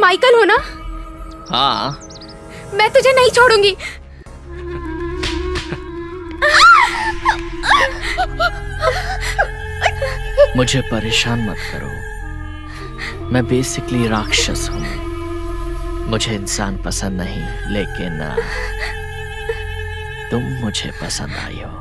तुम माइकल हो ना? हाँ। मैं तुझे नहीं छोड़ूंगी। मुझे परेशान मत करो, मैं बेसिकली राक्षस हूँ। मुझे इंसान पसंद नहीं, लेकिन तुम मुझे पसंद आई हो।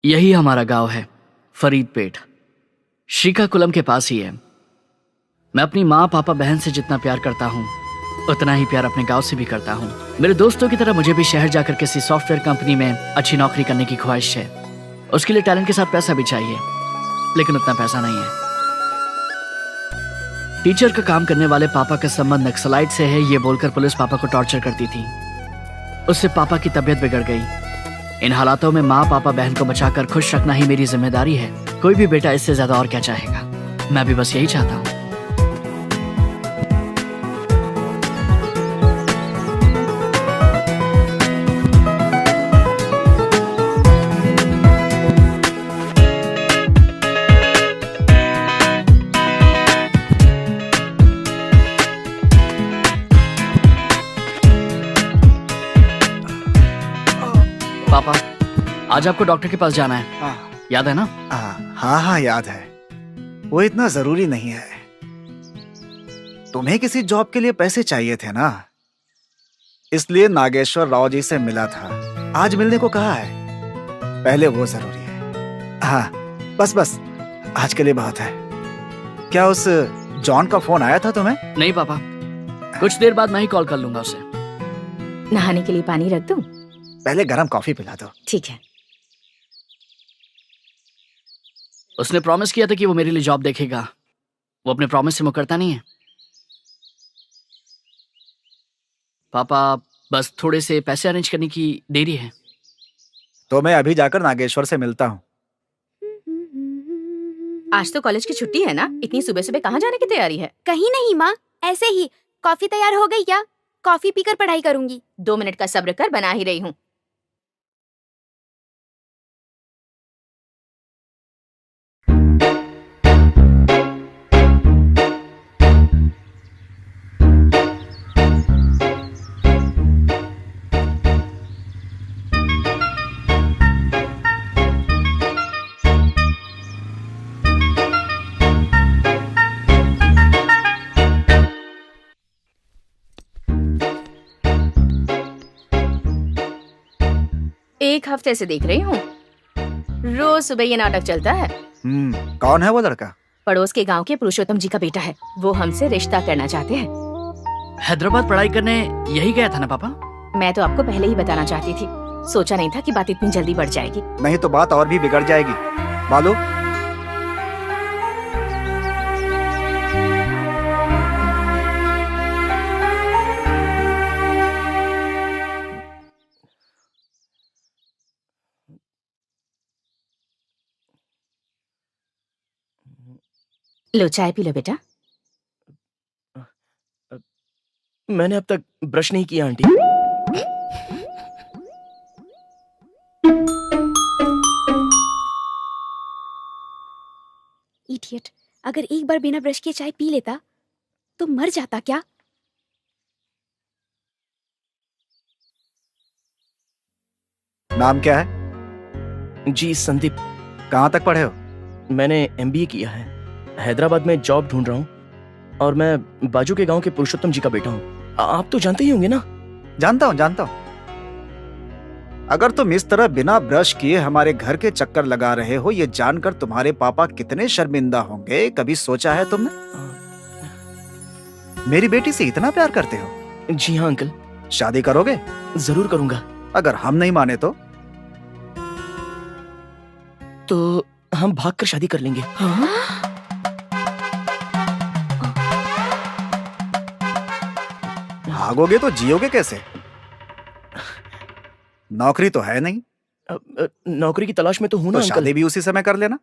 यही हमारा गांव है, फरीदपेट, श्रीकाकुलम के पास ही है। मैं अपनी माँ, पापा, बहन से जितना प्यार करता हूँ उतना ही प्यार अपने गांव से भी करता हूँ। मेरे दोस्तों की तरह मुझे भी शहर जाकर किसी सॉफ्टवेयर कंपनी में अच्छी नौकरी करने की ख्वाहिश है। उसके लिए टैलेंट के साथ पैसा भी चाहिए, लेकिन उतना पैसा नहीं है। टीचर का काम करने वाले पापा का संबंध नक्सलाइट से है, ये बोलकर पुलिस पापा को टॉर्चर करती थी। उससे पापा की तबीयत बिगड़ गई। इन हालातों में माँ, पापा, बहन को बचाकर खुश रखना ही मेरी जिम्मेदारी है। कोई भी बेटा इससे ज्यादा और क्या चाहेगा। मैं भी बस यही चाहता हूँ। पापा, आज आपको डॉक्टर के पास जाना है, याद है ना? हाँ हाँ याद है। वो इतना जरूरी नहीं है। तुम्हें किसी जॉब के लिए पैसे चाहिए थे ना, इसलिए नागेश्वर राव जी से मिला था। आज मिलने को कहा है। पहले वो जरूरी है। हाँ बस बस, आज के लिए बहुत है। क्या उस जॉन का फोन आया था तुम्हें? नहीं पापा, कुछ देर बाद मैं ही कॉल कर लूंगा उसे। नहाने के लिए पानी रख दूं? पहले गरम कॉफी पिला दो। ठीक है। उसने प्रॉमिस किया था कि वो मेरे लिए जॉब देखेगा। वो अपने प्रॉमिस से मुकरता नहीं है। पापा, बस थोड़े से पैसे अरेंज करने की देरी है। तो मैं अभी जाकर नागेश्वर से मिलता हूँ। आज तो कॉलेज की छुट्टी है ना, इतनी सुबह सुबह कहाँ जाने की तैयारी है? कहीं नहीं माँ, ऐसे ही। कॉफी तैयार हो गई क्या? कॉफी पीकर पढ़ाई करूंगी। 2 मिनट का सब्र कर, बना ही रही हूँ। एक हफ्ते से देख रही हूँ, रोज सुबह ये नाटक चलता है। कौन है वो लड़का? पड़ोस के गांव के पुरुषोत्तम जी का बेटा है। वो हमसे रिश्ता करना चाहते हैं। हैदराबाद पढ़ाई करने यही गया था ना पापा? मैं तो आपको पहले ही बताना चाहती थी, सोचा नहीं था कि बात इतनी जल्दी बढ़ जाएगी। नहीं तो बात और भी बिगड़ जाएगी। बालू, लो चाय पी लो बेटा। मैंने अब तक ब्रश नहीं किया आंटी। इडियट, अगर एक बार बिना ब्रश किए चाय पी लेता तो मर जाता क्या? नाम क्या है? जी संदीप। कहाँ तक पढ़े हो? मैंने एमबीए किया है। हैदराबाद में जॉब ढूंढ रहा हूँ और मैं बाजू के गांव के पुरुषोत्तम जी का बेटा हूँ। आप तो जानते ही होंगे ना? जानता हूँ, जानता हूँ। अगर तुम इस तरह बिना ब्रश किए हमारे घर के चक्कर लगा रहे हो, ये जानकर तुम्हारे पापा कितने शर्मिंदा होंगे, कभी सोचा है तुमने? मेरी बेटी से इतना प्यार करते हो? जी हाँ अंकल। शादी करोगे? जरूर करूंगा। अगर हम नहीं माने तो हम भागकर शादी कर लेंगे। भागोगे तो जियोगे कैसे? नौकरी तो है नहीं। नौकरी की तलाश में तो हूं ना तो अंकल। शादी भी उसी समय कर लेना।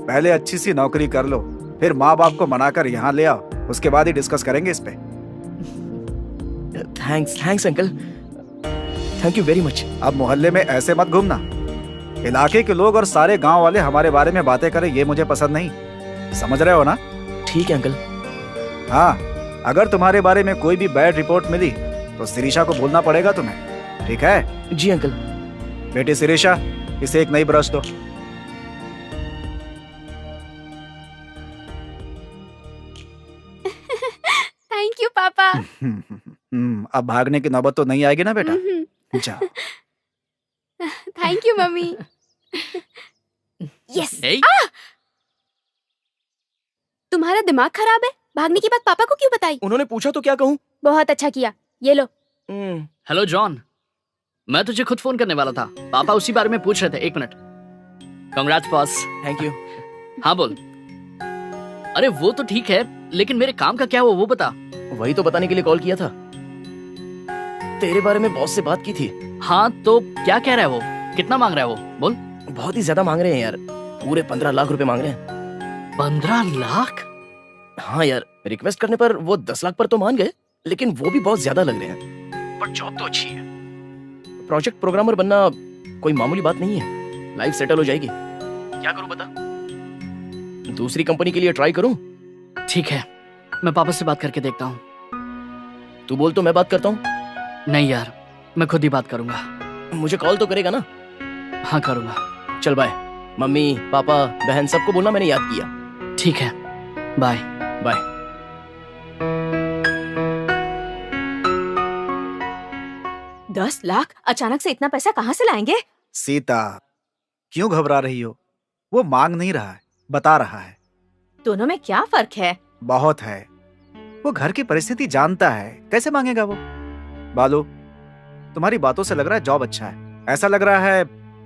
पहले अच्छी सी नौकरी कर लो, फिर माँ बाप को मनाकर यहाँ ले आओ, उसके बाद ही डिस्कस करेंगे इस पे। Thanks uncle, thank you very much. अब मोहल्ले में ऐसे मत घूमना। इलाके के लोग और सारे गांव वाले हमारे बारे में बातें करें, ये मुझे पसंद नहीं। समझ रहे हो ना? ठीक है अंकल। हाँ, अगर तुम्हारे बारे में कोई भी बैड रिपोर्ट मिली तो शिरीषा को बोलना पड़ेगा तुम्हें, ठीक है? जी अंकल। बेटी शिरीषा, इसे एक नई ब्रश दो। थैंक यू पापा। अब भागने की नौबत तो नहीं आएगी ना बेटा? जाओ। Thank you mummy. यस। तुम्हारा दिमाग खराब है? भागने की बात पापा को क्यों बताई? उन्होंने पूछा तो क्या कहूँ? बहुत अच्छा किया, ये लो। हेलो जॉन, मैं तुझे खुद फोन करने वाला था। पापा उसी बारे में पूछ रहे थे। 1 minute. Congrats boss. Thank you. हाँ बोल। अरे वो तो ठीक है, लेकिन मेरे काम का क्या हुआ वो बता। वही तो बताने के लिए कॉल किया था। तेरे बारे में बॉस से बात की थी। हाँ तो क्या कह रहा है वो? कितना मांग रहा है वो? बोल। बहुत ही ज्यादा मांग रहे हैं यार, पूरे 15 लाख रुपए मांग रहे हैं। 15 लाख? हाँ यार, रिक्वेस्ट करने पर वो 10 लाख पर तो मान गए, लेकिन वो भी बहुत ज्यादा लग रहे हैं। पर जॉब तो अच्छी है। प्रोजेक्ट प्रोग्रामर बनना कोई मामूली बात नहीं है। लाइफ सेटल हो जाएगी। क्या करूं बता? दूसरी कंपनी के लिए ट्राई करूं? ठीक है, मैं पापा से बात करके देखता हूँ। तू बोल तो मैं बात करता हूँ। नहीं यार, मैं खुद ही बात करूंगा। मुझे कॉल तो करेगा ना? हाँ करूंगा। चल बाय। मम्मी पापा बहन सबको बोलना मैंने याद किया। ठीक है, बाय बाय। 10 लाख? अचानक से इतना पैसा कहाँ से लाएंगे? सीता, क्यों घबरा रही हो? वो मांग नहीं रहा है, बता रहा है। दोनों में क्या फर्क है? बहुत है। वो घर की परिस्थिति जानता है, कैसे मांगेगा वो? बालू, तुम्हारी बातों से लग रहा है जॉब अच्छा है। ऐसा लग रहा है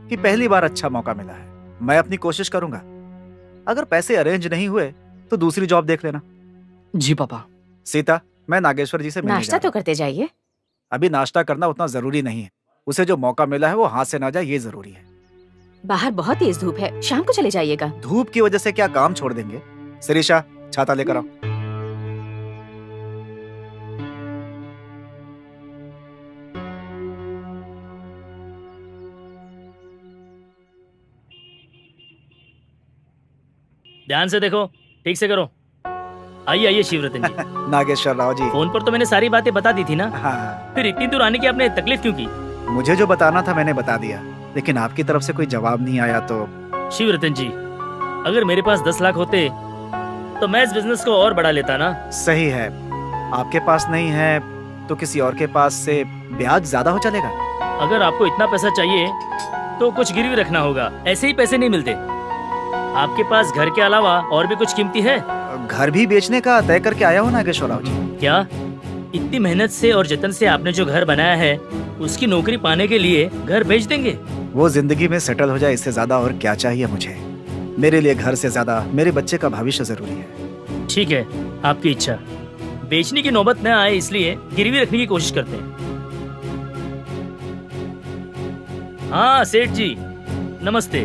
कि पहली बार अच्छा मौका मिला है। मैं अपनी कोशिश करूंगा। अगर पैसे अरेंज नहीं हुए तो दूसरी जॉब देख लेना। जी पापा। सीता, मैं नागेश्वर जी से मिलने नाश्ता जा तो रहा हूं। करते जाइए। अभी नाश्ता करना उतना जरूरी नहीं है। उसे जो मौका मिला है वो हाथ से ना जाए, ये जरूरी है। बाहर बहुत तेज धूप है, शाम को चले जाइएगा। धूप की वजह से क्या काम छोड़ देंगे? शिरीषा, छाता लेकर आओ। ध्यान से देखो, ठीक से करो। आइए आइए शिवरतन जी। नागेश्वर राव जी। फोन पर तो मैंने सारी बातें बता दी थी ना। हाँ, फिर इतनी दूर आने की आपने तकलीफ क्यों की? मुझे जो बताना था मैंने बता दिया, लेकिन आपकी तरफ से कोई जवाब नहीं आया तो। शिवरतन जी, अगर मेरे पास 10 लाख होते तो मैं इस बिजनेस को और बढ़ा लेता ना। सही है, आपके पास नहीं है तो किसी और के पास से ब्याज ज्यादा हो चलेगा। अगर आपको इतना पैसा चाहिए तो कुछ गिरवी रखना होगा, ऐसे ही पैसे नहीं मिलते। आपके पास घर के अलावा और भी कुछ कीमती है? घर भी बेचने का तय करके आया हो नागेश्वर राव जी? क्या इतनी मेहनत से और जतन से आपने जो घर बनाया है उसकी नौकरी पाने के लिए घर बेच देंगे? वो जिंदगी में सेटल हो जाए, इससे ज्यादा और क्या चाहिए मुझे। मेरे लिए घर से ज्यादा मेरे बच्चे का भविष्य जरूरी है। ठीक है, आपकी इच्छा। बेचने की नौबत न आए इसलिए गिरवी रखने की कोशिश करते हैं। हाँ सेठ जी, नमस्ते।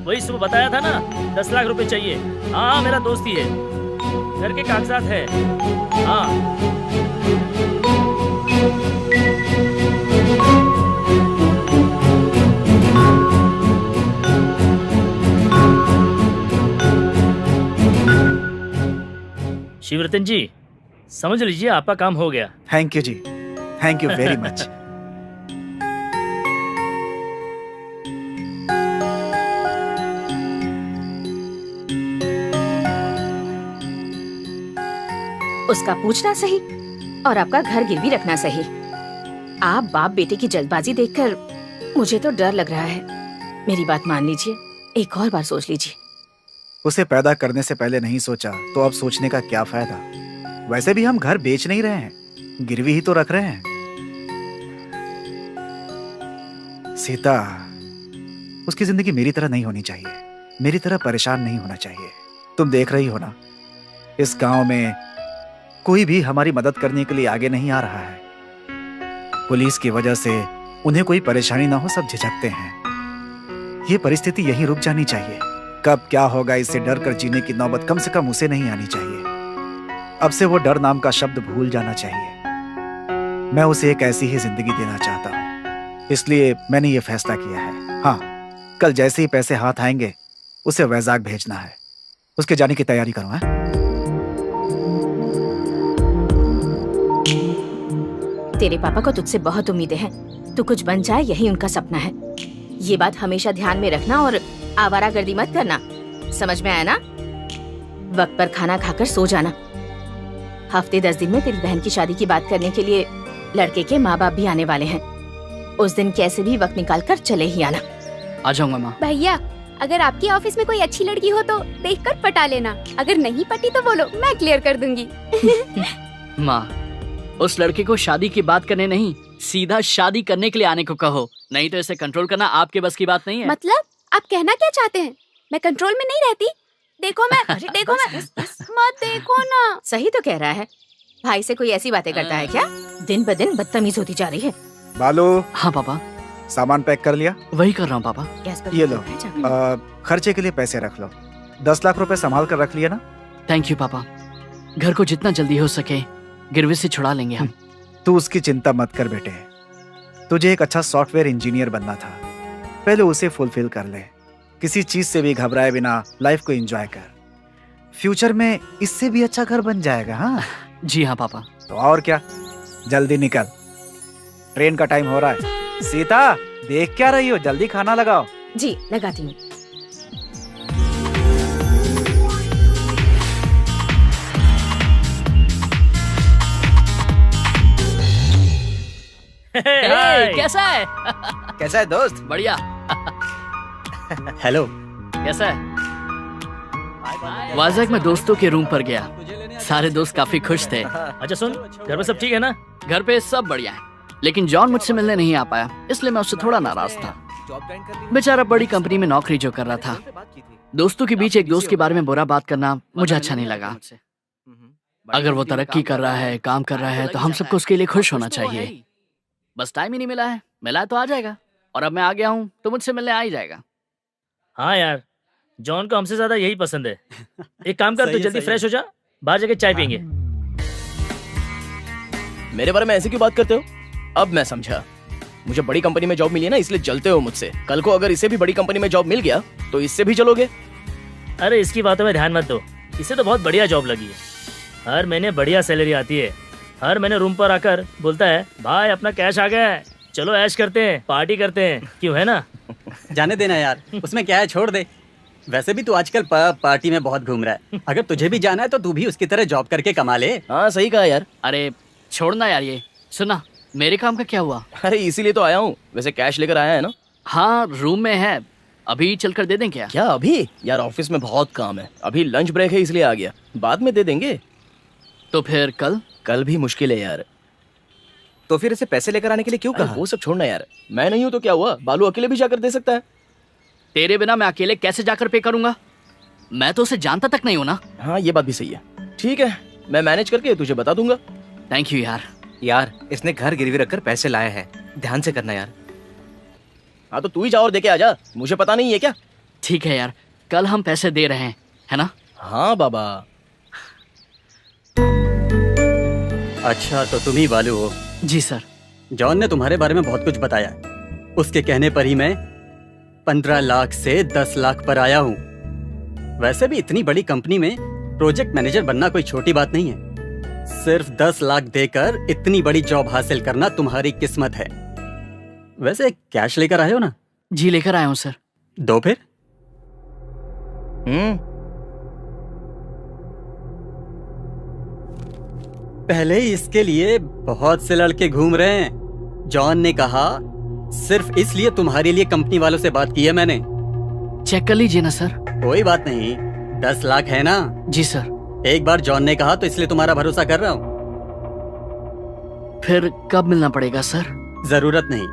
वही सुबह बताया था ना, 10 लाख रुपए चाहिए। हाँ मेरा दोस्त ही है, घर के कागजात है। हाँ शिवरतन जी, समझ लीजिए आपका काम हो गया। Thank you ji, thank you very much. उसका पूछना सही और आपका घर गिरवी रखना सही। आप बाप बेटे की जल्दबाजी देखकर मुझे तो डर लग रहा है। मेरी बात मान लीजिए, एक और बार सोच लीजिए। उसे पैदा करने से पहले नहीं सोचा तो अब सोचने का क्या फायदा। वैसे भी हम घर बेच नहीं रहे हैं, गिरवी ही तो रख रहे हैं। सीता, उसकी जिंदगी मेरी तरह नहीं होनी चाहिए, मेरी तरह परेशान नहीं होना चाहिए। तुम देख रही हो ना, इस गांव में कोई भी हमारी मदद करने के लिए आगे नहीं आ रहा है। पुलिस की वजह से उन्हें कोई परेशानी ना हो, सब झिझकते हैं। ये परिस्थिति यहीं रुक जानी चाहिए। कब क्या होगा इससे डर कर जीने की नौबत कम से कम उसे नहीं आनी चाहिए। अब से वो डर नाम का शब्द भूल जाना चाहिए। मैं उसे एक ऐसी ही जिंदगी देना चाहता हूँ, इसलिए मैंने ये फैसला किया है। हाँ, कल जैसे ही पैसे हाथ आएंगे उसे वैजाग भेजना है। उसके जाने की तैयारी करो। है तेरे पापा को तुझसे बहुत उम्मीदें हैं। तू कुछ बन जाए, यही उनका सपना है। ये बात हमेशा ध्यान में रखना और आवारागर्दी मत करना। समझ में आया ना? वक्त पर खाना खाकर सो जाना। हफ्ते 10 दिन में तेरी बहन की शादी की बात करने के लिए लड़के के माँ बाप भी आने वाले हैं। उस दिन कैसे भी वक्त निकाल कर चले ही आना। आ जाऊंगा माँ। भैया, अगर आपके ऑफिस में कोई अच्छी लड़की हो तो देखकर पटा लेना। अगर नहीं पटी तो बोलो, मैं क्लियर कर दूंगी। माँ, उस लड़के को शादी की बात करने नहीं, सीधा शादी करने के लिए आने को कहो। नहीं तो इसे कंट्रोल करना आपके बस की बात नहीं है। मतलब आप कहना क्या चाहते हैं? मैं कंट्रोल में नहीं रहती। देखो मैं मत देखो ना। सही तो कह रहा है। भाई से कोई ऐसी बातें करता है क्या? दिन ब दिन बदतमीज होती जा रही है। बालू, हाँ पापा, सामान पैक कर लिया? वही कर रहा हूँ पापा। गैस पर ये लो, है, जाकर। खर्चे के लिए पैसे रख लो। 10 लाख रुपए संभाल कर रख लिया ना? थैंक यू पापा। घर को जितना जल्दी हो सके गिरवी से छुड़ा लेंगे हम। तू उसकी चिंता मत कर बेटे। तुझे एक अच्छा सॉफ्टवेयर इंजीनियर बनना था, पहले उसे फुलफिल कर ले। किसी चीज से भी घबराए बिना लाइफ को एंजॉय कर। फ्यूचर में इससे भी अच्छा घर बन जाएगा। हाँ जी हाँ पापा। तो और क्या, जल्दी निकल, ट्रेन का टाइम हो रहा है। सीता, देख क्या रही हो? जल्दी खाना लगाओ। जी लगाती हूँ। कैसा है? कैसा है दोस्त? बढ़िया। हेलो। कैसा है? वाज़ेक में दोस्तों के रूम पर गया, सारे दोस्त काफी खुश थे। अच्छा सुन, घर में सब ठीक है ना? घर पे सब बढ़िया है, लेकिन जॉन मुझसे मिलने नहीं आ पाया, इसलिए मैं उससे थोड़ा नाराज था। बेचारा बड़ी कंपनी में नौकरी जो कर रहा था। दोस्तों के बीच एक दोस्त के बारे में बुरा बात करना मुझे अच्छा नहीं लगा। अगर वो तरक्की कर रहा है, काम कर रहा है, तो हम सबको उसके लिए खुश होना चाहिए। बस टाइम ही नहीं मिला है, मिला तो आ जाएगा। और अब मैं आ गया हूँ तो मुझसे मिलने आ ही जाएगा। हाँ यार, जॉन को हमसे ज्यादा यही पसंद है। एक काम कर, तू जल्दी फ्रेश हो जा, बाहर जाके चाय पियेंगे। मेरे बारे में ऐसे क्यों बात करते हो? अब मैं समझा। मुझे बड़ी कंपनी में जॉब मिली है ना, इसलिए जलते हो मुझसे। कल को अगर इसे भी बड़ी कंपनी में जॉब मिल गया तो इससे भी जलोगे। अरे इसकी बातों में ध्यान मत दो, इसे तो बहुत बढ़िया जॉब लगी है। हर महीने बढ़िया सैलरी आती है। हर महीने रूम पर आकर बोलता है, भाई अपना कैश आ गया है, चलो ऐश करते हैं, पार्टी करते हैं। क्यों, है ना? जाने देना यार, उसमें क्या है, छोड़ दे। वैसे भी तू आजकल पब पार्टी में बहुत घूम रहा है। अगर तुझे भी जाना है तो तू भी उसकी तरह जॉब करके कमा ले। हाँ सही कहा यार। अरे छोड़ना यार, ये सुना, मेरे काम का क्या हुआ? अरे इसीलिए तो आया हूँ। वैसे कैश लेकर आया है ना? हाँ रूम में है, अभी चलकर दे दें क्या? क्या अभी? यार ऑफिस में बहुत काम है, अभी लंच ब्रेक है इसलिए आ गया, बाद में दे देंगे। तो फिर कल? कल भी मुश्किल है यार। तो फिर इसे पैसे लेकर आने के लिए क्यों अरे कहा? वो सब छोड़ना यार, मैं नहीं हूं तो क्या हुआ, बालू अकेले भी जाकर दे सकता है। तेरे बिना मैं अकेले कैसे जाकर पे करूंगा? मैं तो उसे जानता तक नहीं हूं ना। हाँ ये बात भी सही है। ठीक है, मैं मैनेज करके तुझे बता दूंगा। थैंक यू यार। यार इसने घर गिरवी रखकर पैसे लाए हैं, ध्यान से करना यार। हाँ तो तू ही जा और देके आ जा, मुझे पता नहीं है क्या? ठीक है यार, कल हम पैसे दे रहे हैं, है ना? हाँ बाबा। अच्छा तो तुम ही बालू हो? जी सर। जॉन ने तुम्हारे बारे में बहुत कुछ बताया। उसके कहने पर ही मैं 15 लाख से 10 लाख पर आया हूँ। वैसे भी इतनी बड़ी कंपनी में प्रोजेक्ट मैनेजर बनना कोई छोटी बात नहीं है। सिर्फ 10 लाख देकर इतनी बड़ी जॉब हासिल करना तुम्हारी किस्मत है। वैसे कैश लेकर आए हो ना? जी लेकर आया हूँ सर। दो फिर। पहले ही इसके लिए बहुत से लड़के घूम रहे हैं। जॉन ने कहा सिर्फ इसलिए तुम्हारे लिए कंपनी वालों से बात की है मैंने। चेक कर लीजिए ना सर। कोई बात नहीं, 10 लाख है ना? जी सर। एक बार जॉन ने कहा तो इसलिए तुम्हारा भरोसा कर रहा हूँ। फिर कब मिलना पड़ेगा सर? जरूरत नहीं,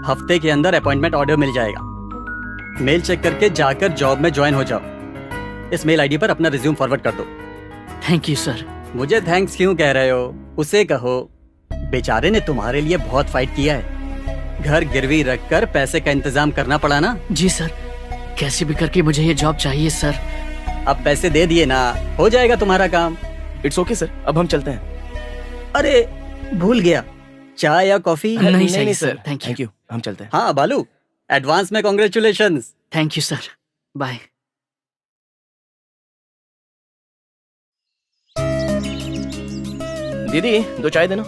हफ्ते के अंदर अपॉइंटमेंट ऑर्डर मिल जाएगा। मेल चेक करके जाकर जॉब में ज्वाइन हो जाओ। इस मेल आईडी पर अपना रिज्यूम फॉरवर्ड कर दो। Thank you sir. मुझे थैंक्स क्यों कह रहे हो? उसे कहो बेचारे ने तुम्हारे लिए बहुत फाइट किया है। घर गिरवी रखकर पैसे का इंतजाम करना पड़ा ना? जी सर, कैसे भी करके मुझे ये जॉब चाहिए सर। अब पैसे दे दिए ना, हो जाएगा तुम्हारा काम। इट्स ओके सर, अब हम चलते हैं। अरे भूल गया, चाय या कॉफी? नहीं सर, थैंक यू, हम चलते हैं। हाँ बालू, एडवांस में congratulations. Thank you sir, bye. दीदी 2 चाय देना।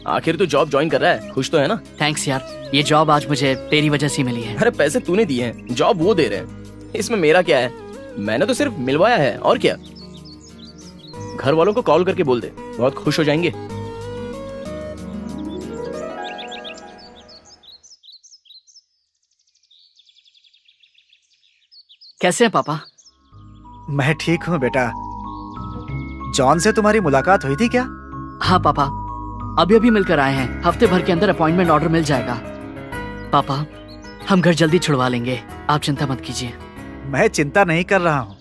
आखिर तू जॉब ज्वाइन कर रहा है, खुश तो है ना? थैंक्स यार, ये जॉब आज मुझे तेरी वजह से मिली है। अरे पैसे तूने दिए हैं, जॉब वो दे रहे हैं, इसमें मेरा क्या है? मैंने तो सिर्फ मिलवाया है, और क्या। घर वालों को कॉल करके बोल दे, बहुत खुश हो जाएंगे। कैसे हैं पापा? मैं ठीक हूँ बेटा। जॉन से तुम्हारी मुलाकात हुई थी क्या? हाँ पापा, अभी अभी मिलकर आए हैं। हफ्ते भर के अंदर अपॉइंटमेंट ऑर्डर मिल जाएगा। पापा, हम घर जल्दी छुड़वा लेंगे, आप चिंता मत कीजिए। मैं चिंता नहीं कर रहा हूँ,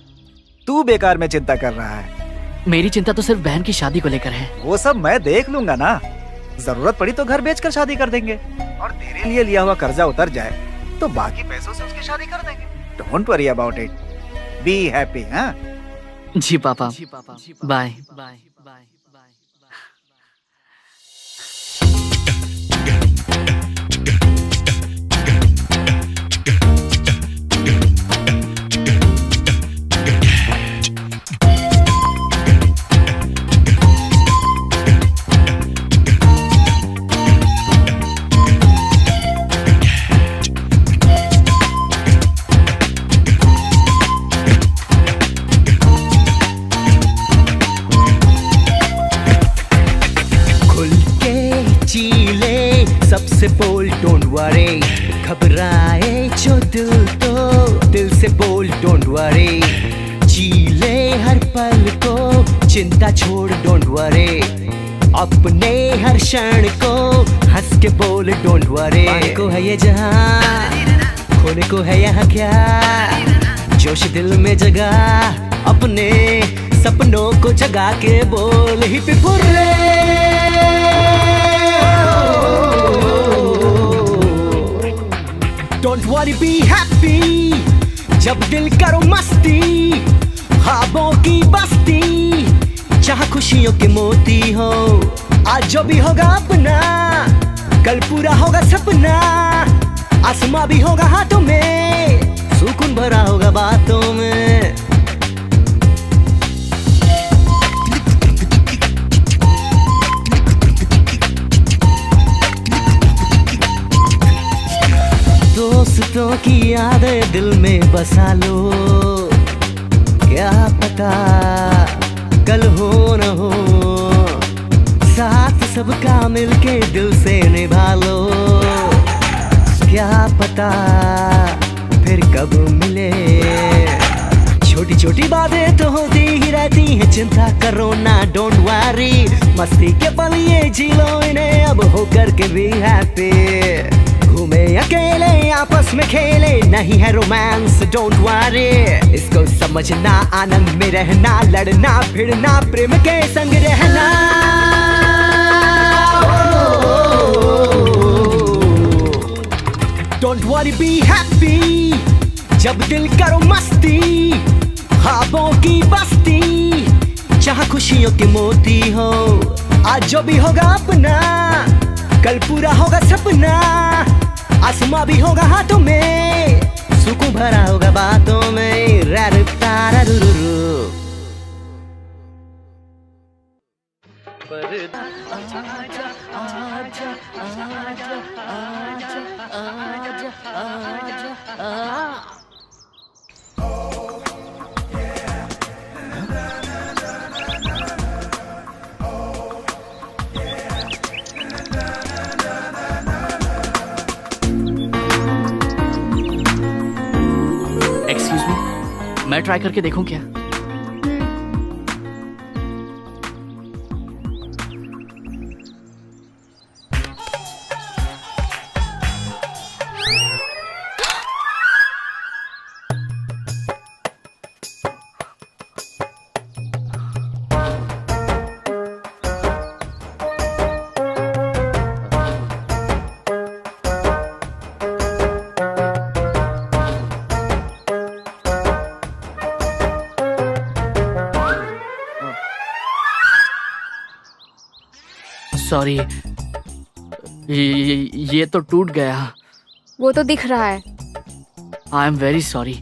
तू बेकार में चिंता कर रहा है। मेरी चिंता तो सिर्फ बहन की शादी को लेकर है। वो सब मैं देख लूंगा ना। जरूरत पड़ी तो घर बेचकर शादी कर देंगे, और तेरे लिए लिया हुआ कर्जा उतर जाए तो बाकी पैसों से उसकी शादी कर देंगे। Don't worry about it, be happy. हाँ जी पापा, बाय बाय। सबसे बोल डोंट वरी, घबराए जो दिल तो दिल से बोल डोंट वरी, जी ले हर पल को, चिंता छोड़ डोंट वरी, अपने हर क्षण को हंस के बोल डोंट वरी। पाने को है ये जहां, खोने को है यहाँ क्या, जोश दिल में जगा, अपने सपनों को जगा के बोल hip hurray. Don't worry, be happy, जब दिल करो मस्ती, ख्वाबों की बस्ती, जहाँ खुशियों के मोती हो। आज जो भी होगा अपना, कल पूरा होगा सपना, आसमां भी होगा हाथों में, सुकून भरा होगा बातों में। दोस्तों की यादें दिल में बसा लो, क्या पता कल हो न हो, साथ सबका मिलके दिल से निभा लो, क्या पता फिर कब मिले। छोटी छोटी बातें तो होती ही रहती हैं, चिंता करो ना डोंट वरी, मस्ती के पल ये जी लो इन्हें अब हो करके भी हैप्पी। घूमे अकेले आपस में खेले, नहीं है रोमांस डोंट वरी, इसको समझना आनंद में रहना, लड़ना भिड़ना प्रेम के संग रहना। डोंट वरी बी हैप्पी, जब दिल करो मस्ती, ख्वाबों की बस्ती, जहाँ खुशियों के मोती हो। आज जो भी होगा अपना, कल पूरा होगा सपना, आसमां भी होगा हाथों में, सुकून भरा होगा बातों में। रर तारा रुरु एक्सक्यूज मी, मैं ट्राई करके देखूं क्या? सॉरी, ये तो टूट गया। वो तो दिख रहा है। I am very sorry.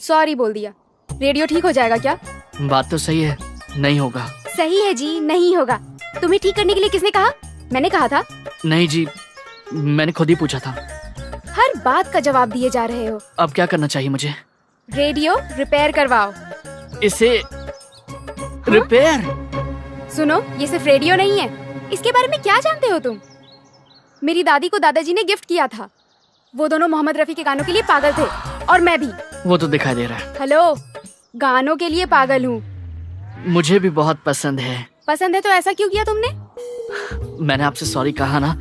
Sorry बोल दिया। रेडियो ठीक हो जाएगा क्या? बात तो सही है, नहीं होगा। सही है जी, नहीं होगा। तुम्हें ठीक करने के लिए किसने कहा? मैंने कहा था। नहीं जी, मैंने खुद ही पूछा था। हर बात का जवाब दिए जा रहे हो। अब क्या करना चाहिए मुझे? रेडियो रिपेयर करवाओ। इसे रिपेयर? सुनो, ये सिर्फ रेडियो नहीं है। इसके बारे में क्या जानते हो तुम? मेरी दादी को दादाजी ने गिफ्ट किया था। वो दोनों मोहम्मद रफी के गानों के लिए पागल थे, और मैं भी। वो तो दिखाई दे रहा है। हेलो, गानों के लिए पागल हूँ। मुझे भी बहुत पसंद है। पसंद है तो ऐसा क्यों किया तुमने? मैंने आपसे सॉरी कहा ना।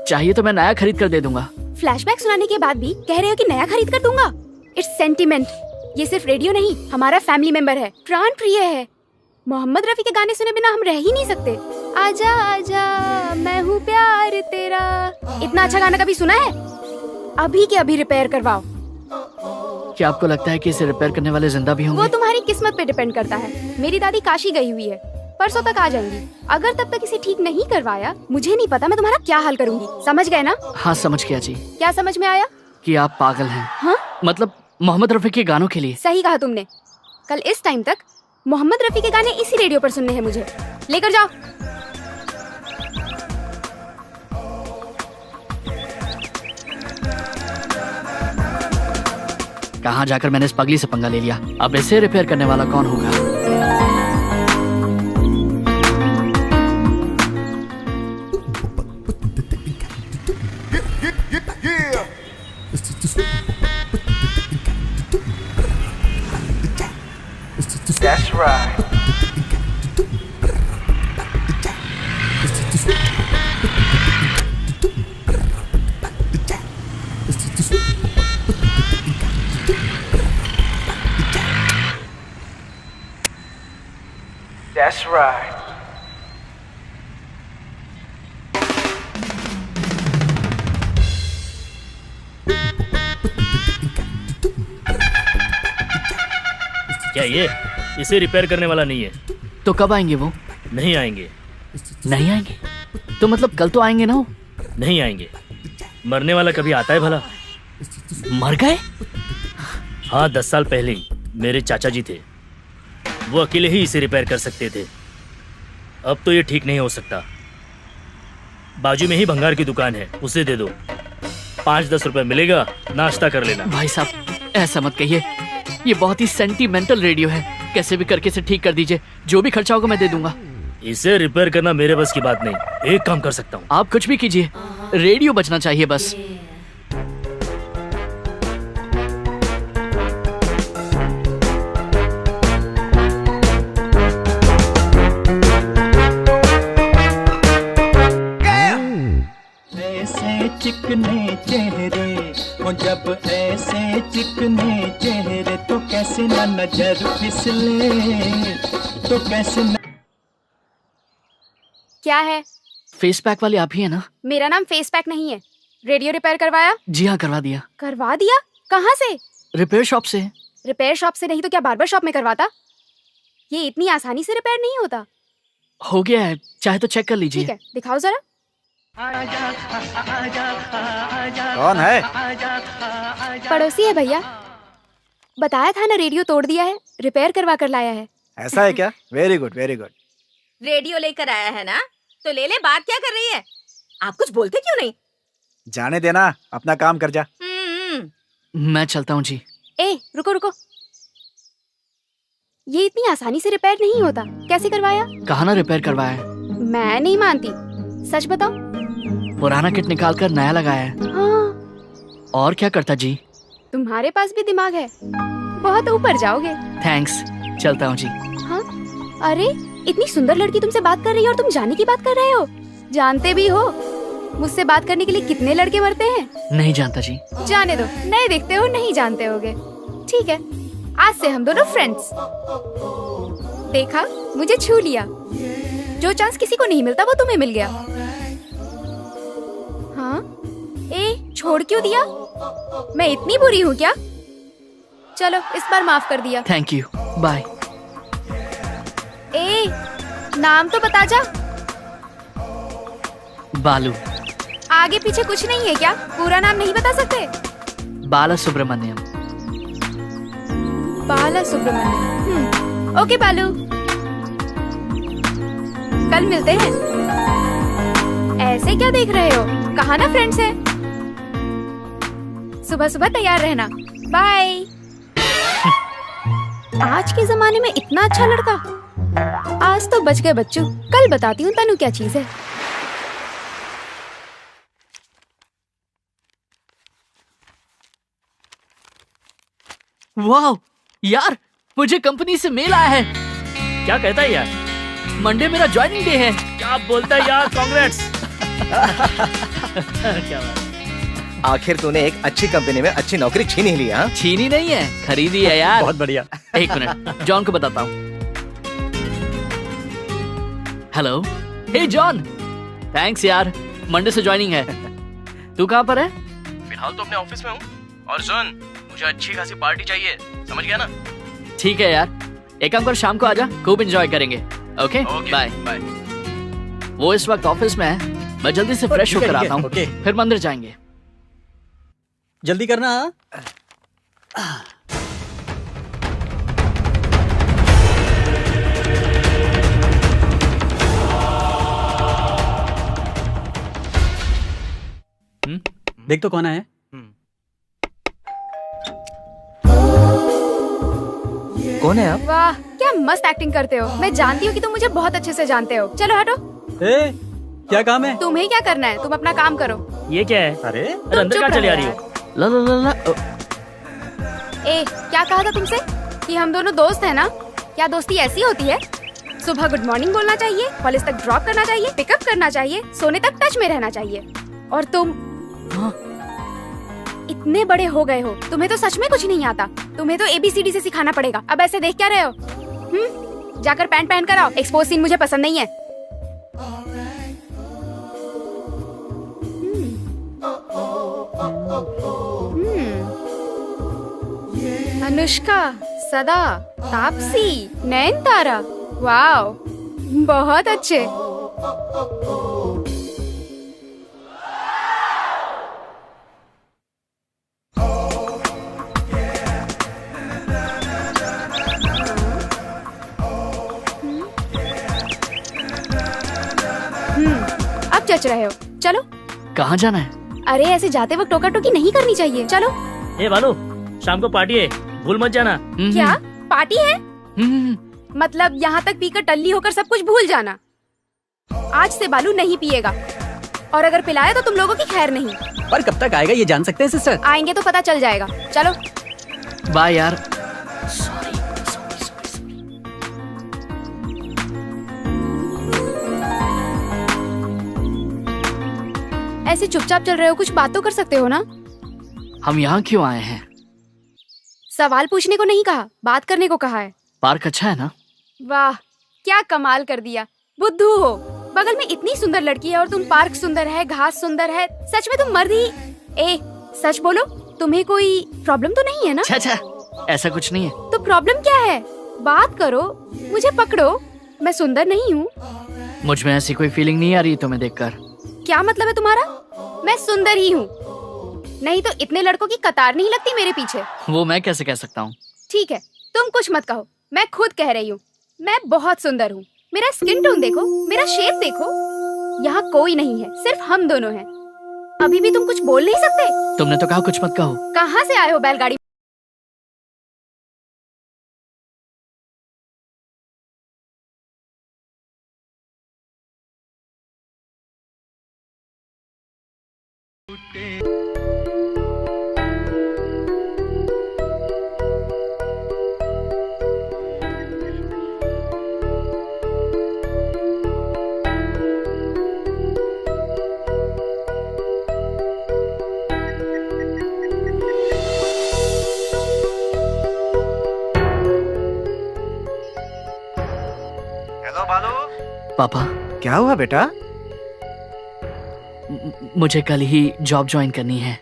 चाहिए तो मैं नया खरीद कर दे दूंगा। फ्लैशबैक सुनाने के बाद भी कह रहे हो कि नया खरीद कर दूंगा? It's sentiment. ये सिर्फ रेडियो नहीं, हमारा फैमिली मेंबर है, प्राण प्रिय है। मोहम्मद रफी के गाने सुने बिना हम रह ही नहीं सकते। आजा आजा मैं हूँ प्यार तेरा, इतना अच्छा गाना कभी सुना है? अभी के अभी रिपेयर करवाओ। क्या आपको लगता है कि इसे रिपेयर करने वाले जिंदा भी होंगे? वो तुम्हारी किस्मत पे डिपेंड करता है। मेरी दादी काशी गई हुई है, परसों तक आ जाएंगी। अगर तब तक इसे ठीक नहीं करवाया, मुझे नहीं पता मैं तुम्हारा क्या हाल करूंगी। समझ गए ना? हाँ समझ गया जी। क्या समझ में आया? कि आप पागल हैं। हाँ? मतलब मोहम्मद रफी के गानों के लिए। सही कहा तुमने। कल इस टाइम तक मोहम्मद रफी के गाने इसी रेडियो पर सुनने हैं मुझे। लेकर जाओ। कहाँ जाकर मैंने इस पगली से पंगा ले लिया। अब इसे रिपेयर करने वाला कौन होगा? That's right. That's right. क्या ये इसे रिपेयर करने वाला नहीं है? तो कब आएंगे वो? नहीं आएंगे। नहीं आएंगे? तो मतलब कल तो आएंगे ना वो? नहीं आएंगे। मरने वाला कभी आता है भला? मर गए? हाँ, 10 साल पहले ही मेरे चाचा जी थे। वो अकेले ही इसे रिपेयर कर सकते थे। अब तो ये ठीक नहीं हो सकता। बाजू में ही भंगार की दुकान है, उसे दे दो। 5-10 रुपए मिलेगा, नाश्ता कर लेना। भाई साहब ऐसा मत कहिए, ये बहुत ही सेंटीमेंटल रेडियो है। कैसे भी करके इसे ठीक कर दीजिए, जो भी खर्चा होगा मैं दे दूंगा। इसे रिपेयर करना मेरे बस की बात नहीं। एक काम कर सकता हूँ। आप कुछ भी कीजिए, रेडियो बचना चाहिए बस। से ना नजर फिसले तो कैसे न... क्या है? फेस पैक वाली आप ही है ना? मेरा नाम फेस पैक नहीं है। रेडियो रिपेयर करवाया? जी हाँ, करवा दिया। करवा दिया? कहाँ से? रिपेयर शॉप से। रिपेयर शॉप से नहीं तो क्या बार्बर शॉप में करवाता? ये इतनी आसानी से रिपेयर नहीं होता। हो गया है, चाहे तो चेक कर लीजिए। ठीक है, दिखाओ जरा। कौन है? पड़ोसी है भैया। बताया था ना, रेडियो तोड़ दिया है, रिपेयर करवा कर लाया है। ऐसा है क्या? Very good very good. Radio लेकर आया है ना, तो ले ले। बात क्या कर रही है? आप कुछ बोलते क्यों नहीं? जाने देना, अपना काम कर जा। मैं चलता हूँ जी। ए, रुको रुको। ये इतनी आसानी से रिपेयर नहीं होता। कैसे करवाया? कहाँ ना रिपेयर करवाया है। मैं नहीं मानती, सच बताओ। पुराना किट निकाल कर नया लगाया है। हाँ। और क्या करता जी? तुम्हारे पास भी दिमाग है, बहुत ऊपर जाओगे। थैंक्स, चलता हूँ जी। हाँ? अरे, इतनी सुंदर लड़की तुमसे बात कर रही है और तुम जाने की बात कर रहे हो। जानते भी हो मुझसे बात करने के लिए कितने लड़के मरते हैं? नहीं जानता जी। जाने दो, नए दिखते हो, नहीं जानते होगे। ठीक है, आज से हम दोनों फ्रेंड्स। देखा, मुझे छू लिया। जो चांस किसी को नहीं मिलता वो तुम्हें मिल गया। हाँ? ए, छोड़ क्यों दिया? मैं इतनी बुरी हूँ क्या? चलो, इस बार माफ कर दिया। Thank you, bye. ए, नाम तो बता जा। बालू। आगे पीछे कुछ नहीं है क्या? पूरा नाम नहीं बता सकते? बाला सुब्रमण्यम। बाला सुब्रमण्यम। ओके बालू, कल मिलते हैं। ऐसे क्या देख रहे हो? कहा ना फ्रेंड्स है। सुबह सुबह तैयार रहना। बाय। आज के जमाने में इतना अच्छा लड़का। आज तो बच गए बच्चों, कल बताती हूँ तनु क्या चीज है। वाह यार, मुझे कंपनी से मेल आया है। क्या कहता है यार? मंडे मेरा ज्वाइनिंग डे है। क्या बोलता है यार? कांग्रेट्स। क्या बात। आखिर तूने एक अच्छी कंपनी में अच्छी नौकरी छीन ही ली। हाँ, छीनी नहीं है, खरीदी है यार। बहुत बढ़िया। एक मिनट, जॉन को बताता हूँ। हेलो, हे जॉन, थैंक्स यार, मंडे से ज्वाइनिंग है। तू कहाँ पर है? फिलहाल तो अपने ऑफिस में हूँ। और सुन, मुझे अच्छी खासी पार्टी चाहिए, समझ गया ना? ठीक है यार, एक काम कर, शाम को आजा, खूब एंजॉय करेंगे। Okay, bye bye. वो इस वक्त ऑफिस में है, मैं जल्दी से फ्रेश होकर आता हूँ, फिर मंदिर जाएंगे। जल्दी करना। देख तो कौन है? कौन है आप? वाह, क्या मस्त एक्टिंग करते हो। मैं जानती हूँ कि तुम मुझे बहुत अच्छे से जानते हो। चलो हटो। ए, क्या काम है? तुम्हें क्या करना है? तुम अपना काम करो। ये क्या है? अरे अंदर कहाँ चली आ रही हो? ला ला ला ला। ए, क्या कहा था तुमसे कि हम दोनों दोस्त हैं ना? क्या दोस्ती ऐसी होती है? सुबह गुड मॉर्निंग बोलना चाहिए, कॉलेज तक ड्रॉप करना चाहिए, पिकअप करना चाहिए, सोने तक टच में रहना चाहिए। और तुम इतने बड़े हो गए हो, तुम्हें तो सच में कुछ नहीं आता। तुम्हें तो ABCD से सिखाना पड़ेगा। अब ऐसे देख क्या रहे हो? जाकर पैंट पहन कर आओ। एक्सपोज सीन मुझे पसंद नहीं है। अनुष्का, सदा, तापसी, नयनतारा, वाओ, बहुत अच्छे। अब जच रहे हो। चलो। कहाँ जाना है? अरे ऐसे जाते वक्त टोका टोकी नहीं करनी चाहिए। चलो। ए बालू, शाम को पार्टी है, भूल मत जाना। क्या पार्टी है? मतलब यहाँ तक पीकर टल्ली होकर सब कुछ भूल जाना। आज से बालू नहीं पिएगा, और अगर पिलाया तो तुम लोगों की खैर नहीं। पर कब तक आएगा ये जान सकते हैं सिस्टर? आएंगे तो पता चल जाएगा। चलो बाय यार। ऐसे चुपचाप चल रहे हो, कुछ बात तो कर सकते हो ना? हम यहाँ क्यों आए हैं? सवाल पूछने को नहीं कहा, बात करने को कहा है। पार्क अच्छा है ना? वाह, क्या कमाल कर दिया। बुद्धू हो, बगल में इतनी सुंदर लड़की है और तुम पार्क सुंदर है, घास सुंदर है। सच में तुम मर्द ही। ए, सच बोलो, तुम्हें कोई प्रॉब्लम तो नहीं है ना? छा, ऐसा कुछ नहीं है। तो प्रॉब्लम क्या है? बात करो, मुझे पकड़ो। मैं सुंदर नहीं हूँ? मुझ में ऐसी कोई फीलिंग नहीं आ रही तुम्हें देखकर। क्या मतलब है तुम्हारा? मैं सुंदर ही हूँ, नहीं तो इतने लड़कों की कतार नहीं लगती मेरे पीछे। वो मैं कैसे कह सकता हूँ? ठीक है, तुम कुछ मत कहो, मैं खुद कह रही हूँ। मैं बहुत सुंदर हूँ। मेरा स्किन टोन देखो, मेरा शेप देखो। यहाँ कोई नहीं है, सिर्फ हम दोनों हैं। अभी भी तुम कुछ बोल नहीं सकते? तुमने तो कहा कुछ मत कहो। कहाँ से आए हो बैलगाड़ी? हेलो बालू। पापा, क्या हुआ बेटा? मुझे कल ही जॉब ज्वाइन करनी है।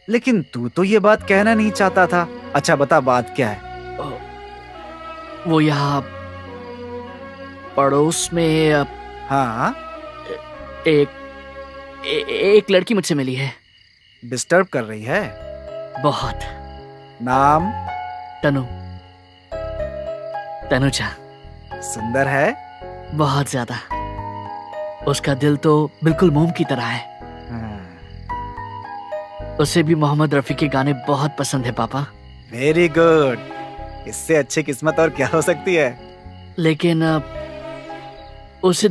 लेकिन तू तो ये बात कहना नहीं चाहता था। अच्छा बता, बात क्या है? वो यहाँ पड़ोस में हाँ, एक लड़की मुझसे मिली है। डिस्टर्ब कर रही है? बहुत। नाम? तनुजा। सुंदर है? बहुत ज्यादा। उसका दिल तो बिल्कुल मोम की तरह है। उसे भी मोहम्मद रफी के गाने बहुत पसंद है पापा। Very good. इससे अच्छी किस्मत और क्या हो सकती है? लेकिन उसे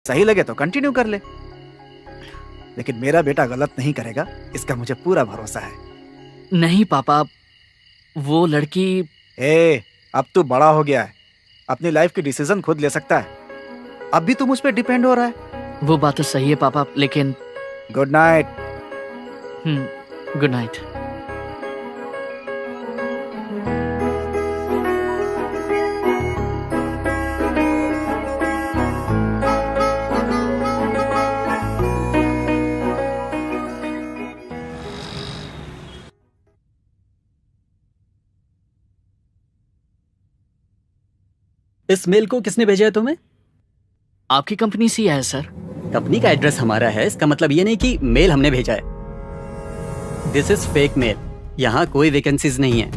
सही लगे तो कंटिन्यू कर ले, लेकिन मेरा बेटा गलत नहीं करेगा, इसका मुझे पूरा भरोसा है। नहीं पापा, वो लड़की। अब तू बड़ा हो गया है, अपनी लाइफ की डिसीजन खुद ले सकता है। अब भी तू मुझ पे डिपेंड हो रहा है। वो बात तो सही है पापा, लेकिन। Good night. Good night. इस मेल को किसने भेजा है तुम्हें? आपकी कंपनी से है सर। कंपनी का एड्रेस हमारा है, इसका मतलब ये नहीं कि मेल हमने भेजा है। This is fake mail. यहाँ कोई वैकेंसीज नहीं है।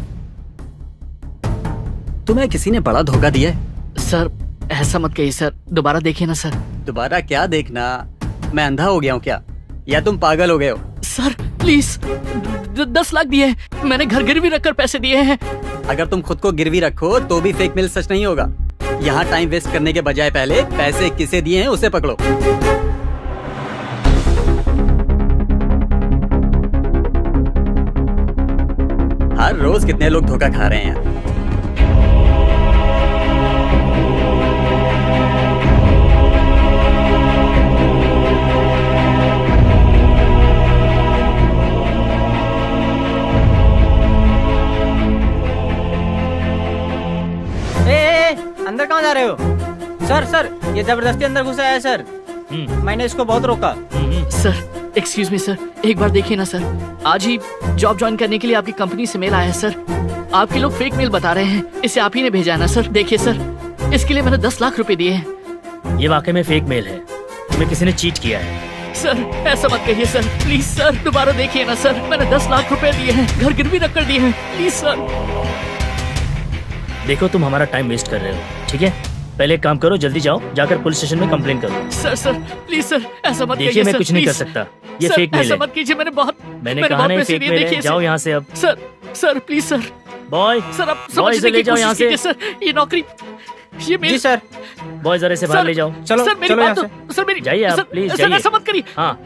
तुम्हें किसी ने बड़ा धोखा दिया है। सर ऐसा मत कहिए सर, दोबारा देखिए ना सर। दोबारा क्या देखना? मैं अंधा हो गया हूँ क्या, या तुम पागल हो गए हो? सर प्लीज, 10 लाख दिए, मैंने घर गिरवी रखकर पैसे दिए हैं। अगर तुम खुद को गिरवी रखो तो भी फेक मेल सच नहीं होगा। यहाँ टाइम वेस्ट करने के बजाय पहले पैसे किसे दिए हैं उसे पकड़ो। हर रोज कितने लोग धोखा खा रहे हैं। अंदर कहाँ जा रहे हो? सर सर, ये जबरदस्ती अंदर घुसा है सर। मैंने इसको बहुत रोका। सर एक्सक्यूज मी सर, एक बार देखिए ना सर। आज ही जॉब ज्वाइन करने के लिए आपकी कंपनी से मेल आया है सर। आपके लोग फेक मेल बता रहे हैं, इसे आप ही ने भेजा है ना सर। देखिए सर, इसके लिए मैंने 10 लाख रुपए दिए हैं। ये वाकई में फेक मेल है, तुम्हें किसी ने चीट किया है। सर ऐसा मत कहिए सर, प्लीज सर, दोबारा देखिए ना सर। मैंने 10 लाख रुपए दिए हैं, घर गिरवी रख कर दिए हैं, प्लीज सर। देखो तुम हमारा टाइम वेस्ट कर रहे हो, ठीक है? पहले एक काम करो, जल्दी जाओ, जाकर पुलिस स्टेशन में कंप्लेन करो। सर प्लीज सर, ऐसा मत देखिए, मैं कुछ नहीं कर सकता। ये फेक मेल है। ऐसा मत कीजिए, मैंने कहा नहीं फेक मेल है। जाओ यहाँ से अब। Sir please sir. Boy sir, आप समझने की कोशिश कीजिए सर। ये नौकरी, ये मेरी। जी सर। बॉय जरा से बाहर ले जाओ। चलो सर मेरी बात तो, सर मेरी जाइए आप, प्लीज जाइए। सर ऐसा मत करिए। हाँ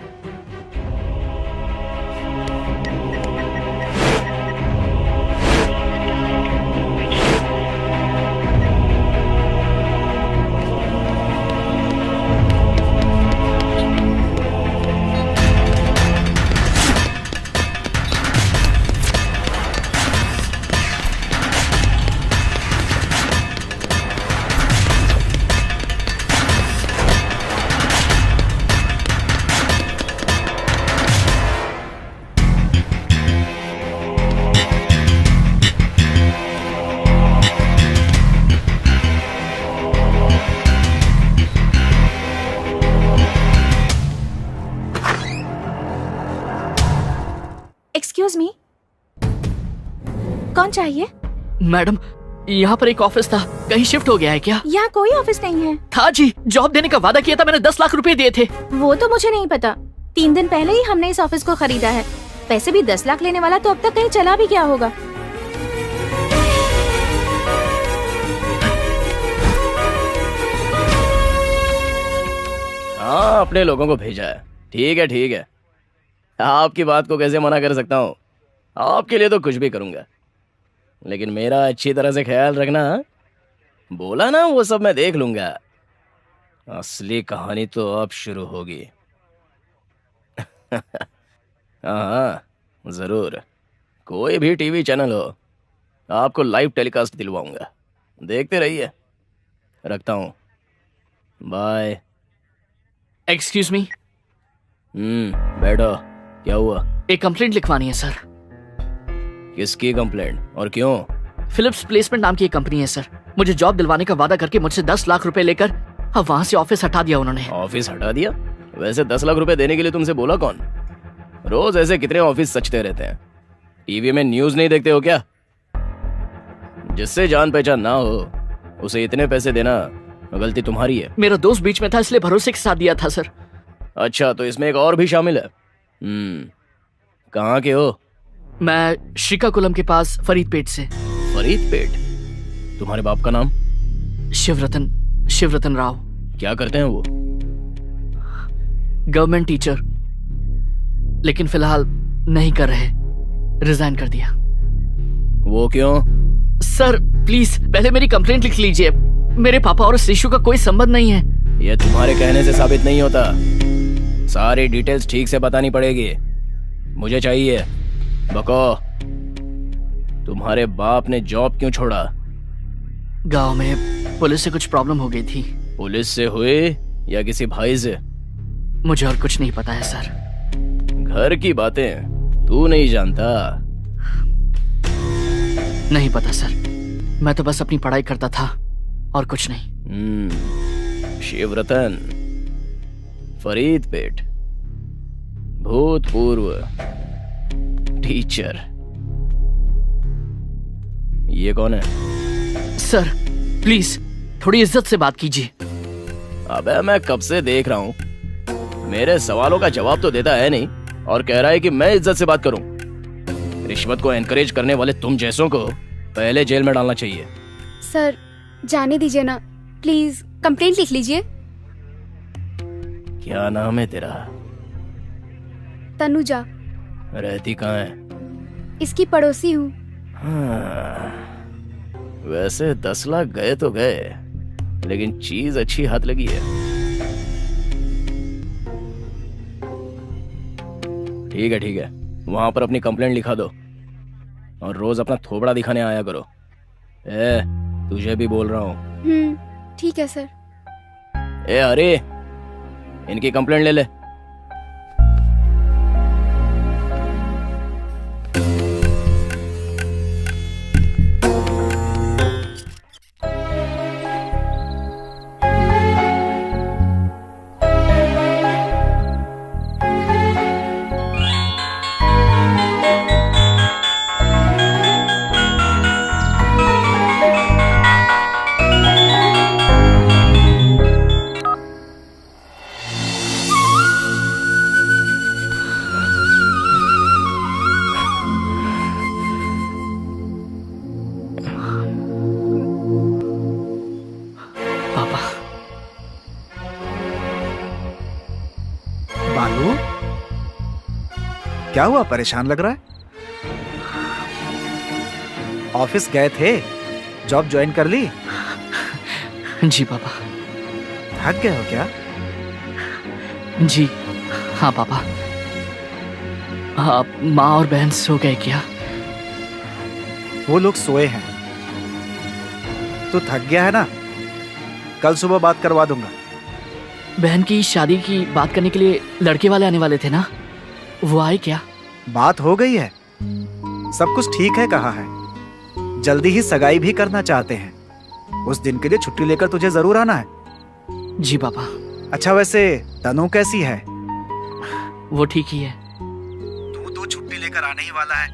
कौन चाहिए? मैडम, यहाँ पर एक ऑफिस था, कहीं शिफ्ट हो गया है क्या? यहाँ कोई ऑफिस नहीं है। था जी, जॉब देने का वादा किया था मैंने, 10 लाख रुपए दिए थे। वो तो मुझे नहीं पता। 3 दिन पहले ही हमने इस ऑफिस को खरीदा है। पैसे भी 10 लाख लेने वाला तो अब तक कहीं चला भी क्या होगा। हाँ, अपने लोगों को भेजा है। ठीक है ठीक है, आपकी बात को कैसे मना कर सकता हूँ। आपके लिए तो कुछ भी करूँगा, लेकिन मेरा अच्छी तरह से ख्याल रखना। बोला ना, वो सब मैं देख लूंगा। असली कहानी तो अब शुरू होगी। हाँ जरूर, कोई भी टीवी चैनल हो, आपको लाइव टेलीकास्ट दिलवाऊंगा। देखते रहिए। रखता हूँ, बाय। Excuse me. बैठो। क्या हुआ? एक कंप्लेंट लिखवानी है सर। किसकी कंप्लेंट और क्यों? फिलिप्स प्लेसमेंट नाम की एक कंपनी है सर, मुझे जॉब दिलवाने का वादा करके मुझसे 10 लाख रुपए लेकर अब वहाँ से ऑफिस हटा दिया उन्होंने। ऑफिस हटा दिया? वैसे 10 लाख रुपए देने के लिए तुमसे बोला कौन? रोज ऐसे कितने ऑफिस सचते रहते हैं। टीवी में न्यूज नहीं देखते हो क्या? जिससे जान पहचान ना हो उसे इतने पैसे देना गलती तुम्हारी है। मेरा दोस्त बीच में था इसलिए भरोसे के साथ दिया था सर। अच्छा, तो इसमें एक और भी शामिल है। कहाँ के हो? मैं श्रीकाकुलम के पास फरीदपेट से। फरीदपेट? तुम्हारे बाप का नाम? शिवरतन राव। क्या करते हैं वो? गवर्नमेंट टीचर, लेकिन फिलहाल नहीं कर रहे, रिजाइन कर दिया। वो क्यों? सर प्लीज पहले मेरी कंप्लेंट लिख लीजिए। मेरे पापा और इस इशू का कोई संबंध नहीं है। ये तुम्हारे कहने से साबित नहीं होता। सारी डिटेल्स ठीक से बतानी पड़ेगी। मुझे चाहिए। बको, तुम्हारे बाप ने जॉब क्यों छोड़ा? गांव में पुलिस से कुछ प्रॉब्लम हो गई थी। पुलिस से हुई या किसी भाई से? मुझे और कुछ नहीं पता है सर। घर की बातें तू नहीं जानता? नहीं पता सर, मैं तो बस अपनी पढ़ाई करता था और कुछ नहीं। शिवरतन, फरीदपेट, भूतपूर्व टीचर। ये कौन है? सर प्लीज थोड़ी इज्जत से बात कीजिए। अबे मैं कब से देख रहा हूं, मेरे सवालों का जवाब तो देता है नहीं और कह रहा है कि मैं इज्जत से बात करूं। रिश्वत को एनकरेज करने वाले तुम जैसों को पहले जेल में डालना चाहिए। सर जाने दीजिए ना प्लीज, कंप्लेंट लिख लीजिए। क्या नाम है तेरा? तनुजा। रहती कहाँ है? इसकी पड़ोसी हूँ। हाँ, वैसे 10 लाख गए तो गए, लेकिन चीज अच्छी हाथ लगी है। ठीक है ठीक है, वहां पर अपनी कंप्लेंट लिखा दो और रोज अपना थोबड़ा दिखाने आया करो। तुझे भी बोल रहा हूँ। ठीक है सर। अरे इनकी कंप्लेंट ले ले। क्या हुआ, परेशान लग रहा है? ऑफिस गए थे, जॉब ज्वाइन कर ली? जी पापा। थक गए हो क्या? जी हाँ पापा। आप माँ और बहन सो गए क्या? वो लोग सोए हैं। तो थक गया है ना, कल सुबह बात करवा दूंगा। बहन की शादी की बात करने के लिए लड़के वाले आने वाले थे ना, वो आए क्या? बात हो गई है, सब कुछ ठीक है, कहा है जल्दी ही सगाई भी करना चाहते हैं। उस दिन के लिए छुट्टी लेकर तुझे जरूर आना है। जी पापा। अच्छा वैसे तनु कैसी है? वो ठीक ही है। तू तो छुट्टी लेकर आने ही वाला है,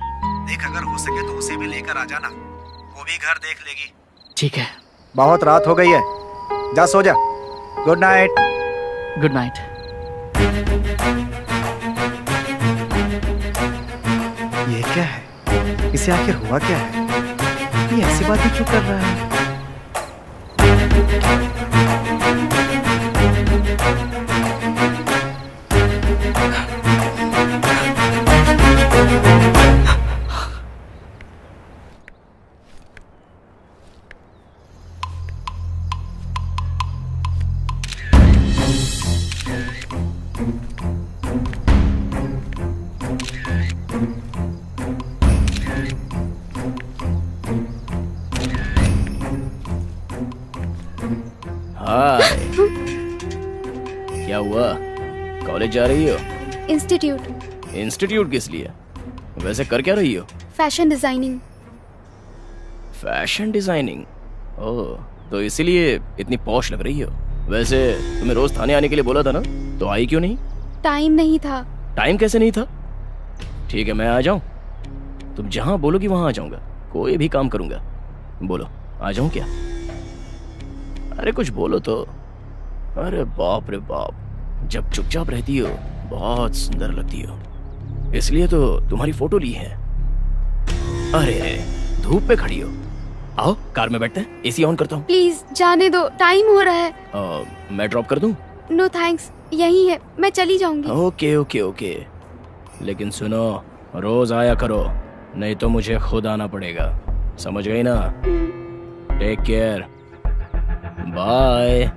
देख अगर हो सके तो उसे भी लेकर आ जाना, वो भी घर देख लेगी। ठीक है। बहुत रात हो गई है, जा सो जा। Good night. Good night. ये क्या है? इसे आखिर हुआ क्या है? ये ऐसी बातें क्यों कर रहा है? क्या हुआ? कॉलेज जा रही हो? इंस्टीट्यूट। इंस्टीट्यूट किस लिए? वैसे कर क्या रही हो? Fashion designing. Fashion designing? Oh, तो इसीलिए इतनी पॉश लग रही हो। वैसे तुम्हें रोज थाने आने के लिए बोला था ना, तो आई क्यों नहीं? टाइम नहीं था। टाइम कैसे नहीं था? ठीक है, मैं आ जाऊं? तुम जहां बोलोगी वहां आ जाऊंगा, कोई भी काम करूंगा। बोलो, आ जाऊं क्या? अरे कुछ बोलो तो। अरे बाप रे बाप, जब चुपचाप रहती हो बहुत सुंदर लगती हो, इसलिए तो तुम्हारी फोटो ली है। अरे धूप पे खड़ी हो, आओ कार में बैठते हैं, एसी ऑन करता हूँ। प्लीज जाने दो, टाइम हो रहा है। मैं ड्रॉप कर दूं? नो थैंक्स, यही है, मैं चली जाऊंगी। ओके ओके ओके, लेकिन सुनो, रोज आया करो, नहीं तो मुझे खुद आना पड़ेगा, समझ गई ना? Take care, bye.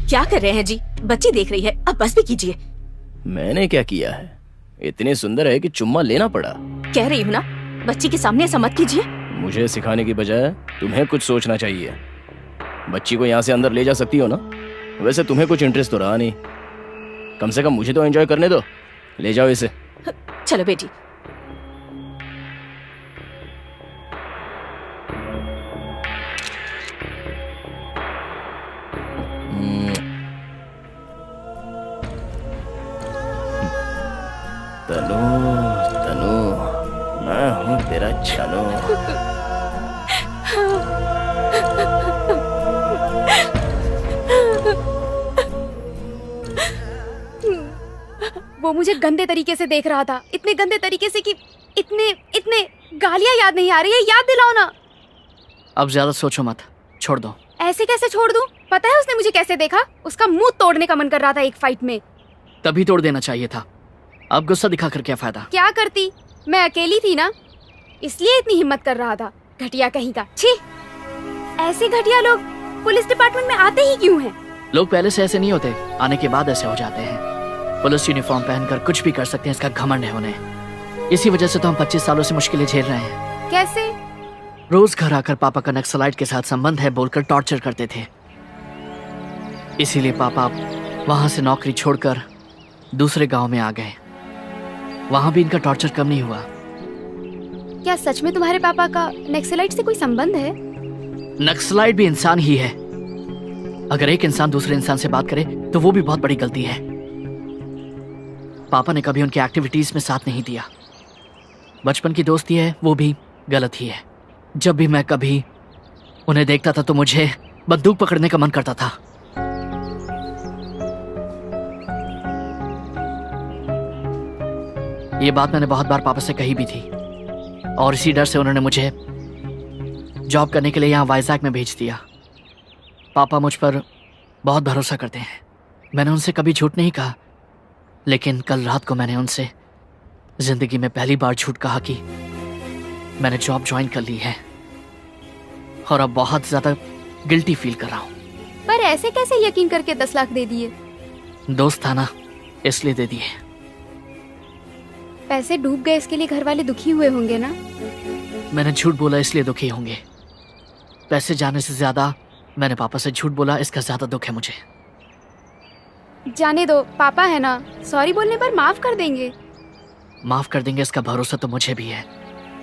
क्या कर रहे हैं जी? बच्ची देख रही है, अब बस भी कीजिए। मैंने क्या किया है? इतने सुंदर है कि चुम्मा लेना पड़ा। कह रही हूँ ना, बच्ची के सामने ऐसा मत कीजिए। मुझे सिखाने की बजाय तुम्हें कुछ सोचना चाहिए। बच्ची को यहाँ से अंदर ले जा सकती हो ना? वैसे तुम्हें कुछ इंटरेस्ट तो रहा नहीं, कम से कम मुझे तो एंजॉय करने दो। ले जाओ इसे। चलो बेटी। तनु तनु, मैं हूँ तेरा छनु। वो मुझे गंदे तरीके से देख रहा था, इतने गंदे तरीके से कि इतने इतने गालियां याद नहीं आ रही है। याद दिलाओ ना। अब ज्यादा सोचो मत, छोड़ दो। ऐसे कैसे छोड़ दूं? पता है उसने मुझे कैसे देखा? उसका मुंह तोड़ने का मन कर रहा था एक फाइट में। तभी तोड़ देना चाहिए था। अब गुस्सा दिखाकर क्या फायदा? क्या करती, मैं अकेली थी ना, इसलिए इतनी हिम्मत कर रहा था। घटिया कहीं का। छी, ऐसे घटिया लोग पुलिस डिपार्टमेंट में आते ही क्यों हैं? लोग पहले से ऐसे नहीं होते, आने के बाद ऐसे हो जाते हैं। पुलिस यूनिफॉर्म पहनकर कुछ भी कर सकते हैं, इसका घमंड है उन्हें। इसी वजह से तो हम 25 सालों से मुश्किलें झेल रहे हैं। कैसे? रोज घर आकर पापा का नक्सलाइट के साथ संबंध है बोलकर टॉर्चर करते थे। इसीलिए पापा वहां से नौकरी छोड़कर दूसरे गांव में आ गए। वहां भी इनका टॉर्चर कम नहीं हुआ। क्या सच में तुम्हारे पापा का नक्सलाइट से कोई संबंध है? नक्सलाइट भी इंसान ही है। अगर एक इंसान दूसरे इंसान से बात करे तो वो भी बहुत बड़ी गलती है। पापा ने कभी उनकी एक्टिविटीज में साथ नहीं दिया। बचपन की दोस्ती है, वो भी गलत ही है। जब भी मैं कभी उन्हें देखता था तो मुझे बंदूक पकड़ने का मन करता था। ये बात मैंने बहुत बार पापा से कही भी थी, और इसी डर से उन्होंने मुझे जॉब करने के लिए यहाँ वाइजैक में भेज दिया। पापा मुझ पर बहुत भरोसा करते हैं। मैंने उनसे कभी झूठ नहीं कहा, लेकिन कल रात को मैंने उनसे जिंदगी में पहली बार झूठ कहा कि मैंने जॉब ज्वाइन कर ली है, और अब बहुत ज्यादा गिल्टी फील कर रहा हूँ। पर ऐसे कैसे यकीन करके 10 लाख दे दिए? दोस्त था ना, इसलिए दे दिए। पैसे डूब गए, इसके लिए घर वाले दुखी हुए होंगे ना? मैंने झूठ बोला इसलिए दुखी होंगे। पैसे जाने से ज्यादा मैंने पापा से झूठ बोला, इसका ज्यादा दुख है मुझे। जाने दो, पापा है ना, सॉरी बोलने पर माफ कर देंगे। माफ कर देंगे इसका भरोसा तो मुझे भी है,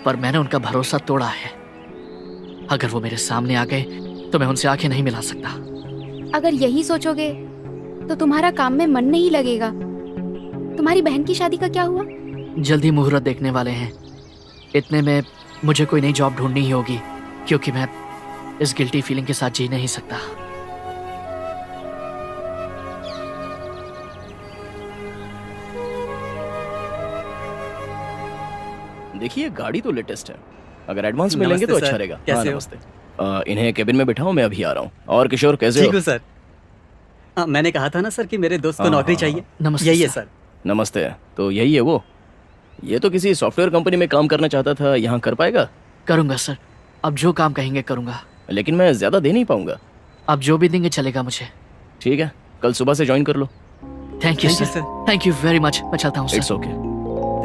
पर मैंने उनका भरोसा तोड़ा है। अगर वो मेरे सामने आ गए तो मैं उनसे आंखें नहीं मिला सकता। अगर यही सोचोगे तो तुम्हारा काम में मन नहीं लगेगा। तुम्हारी बहन की शादी का क्या हुआ? जल्दी मुहूर्त देखने वाले हैं। इतने में मुझे कोई नई जॉब ढूंढनी ही होगी, क्योंकि मैं इस गिल्टी फीलिंग के साथ जी नहीं सकता। देखिए गाड़ी तो लेटेस्ट है, अगर एडवांस में लेंगे तो नमस्ते अच्छा सर, रहेगा। कैसे हाँ, हो? नमस्ते। इन्हें केबिन में बिठाओ, मैं अभी आ रहा हूँ। और किशोर कैसे ठीक हो? हूँ सर। मैंने कहा था ना सर कि मेरे दोस्त को नौकरी चाहिए। नमस्ते यही है सर। सर। नमस्ते। तो यही है वो? ये तो किसी सॉफ्टवेयर कंपनी में काम करना चाहता था, यहाँ कर पाएगा? करूंगा सर, अब जो काम कहेंगे करूंगा। लेकिन मैं ज्यादा दे नहीं पाऊंगा। आप जो भी देंगे चलेगा मुझे। ठीक है, कल सुबह से ज्वाइन कर लो। Thank you sir, thank you very much. मैं चलता हूँ sir. It's okay.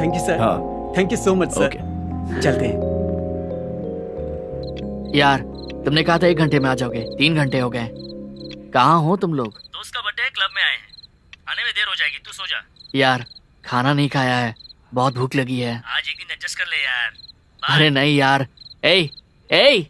Thank you sir. हाँ, thank you so much sir. Okay. चलते हैं। यार तुमने कहा था 1 घंटे में आ जाओगे, 3 घंटे हो गए। कहाँ हो तुम लोग? दोस्त का बर्थडे है, क्लब में आए हैं, आने में देर हो जाएगी, तू सो जा। यार खाना नहीं खाया है, बहुत भूख लगी है। आज एक दिन एडजस्ट कर ले यार। अरे नहीं यार। ए ए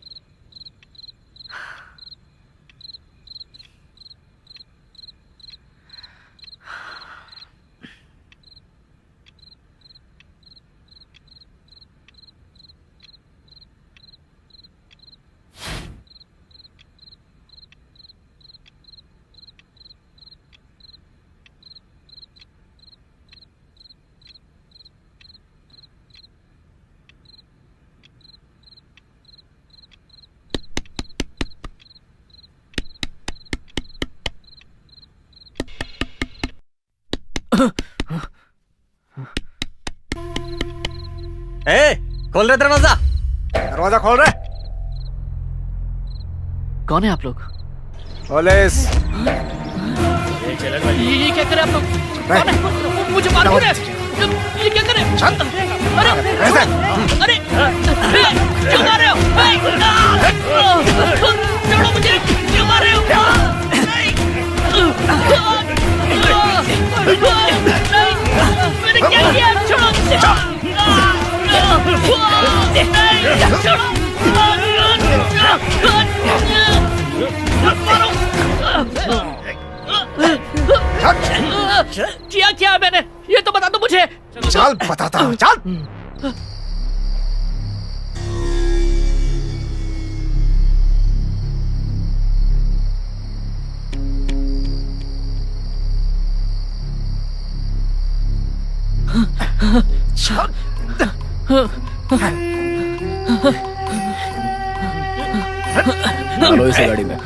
खोल रहे दरवाजा। दरवाजा खोल रहे। कौन है आप लोग? पुलिस। ये क्या करे आप लोग? कौन है? मुझे मार क्यों रहे? ये क्या करे? अरे अरे क्यों मार रहे हो? छोड़ो मुझे, क्यों मार रहे हो? मैंने क्या किया? छोड़ो मुझे। किया क्या मैंने? ये तो बता दो मुझे। चल बताता हूँ, चल। डालो इसे गाड़ी में।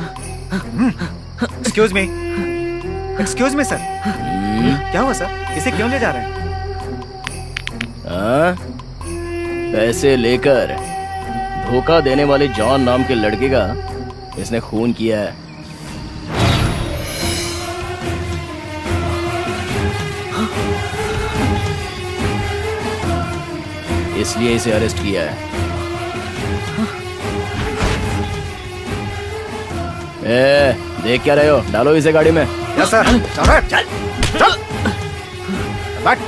Excuse me sir. क्या हुआ सर? इसे क्यों ले जा रहे हैं? पैसे लेकर धोखा देने वाले जॉन नाम के लड़के का इसने खून किया है। इसलिए इसे अरेस्ट किया है। देख क्या रहे हो? डालो इसे गाड़ी में। Yes sir. चल चल चल बैठ।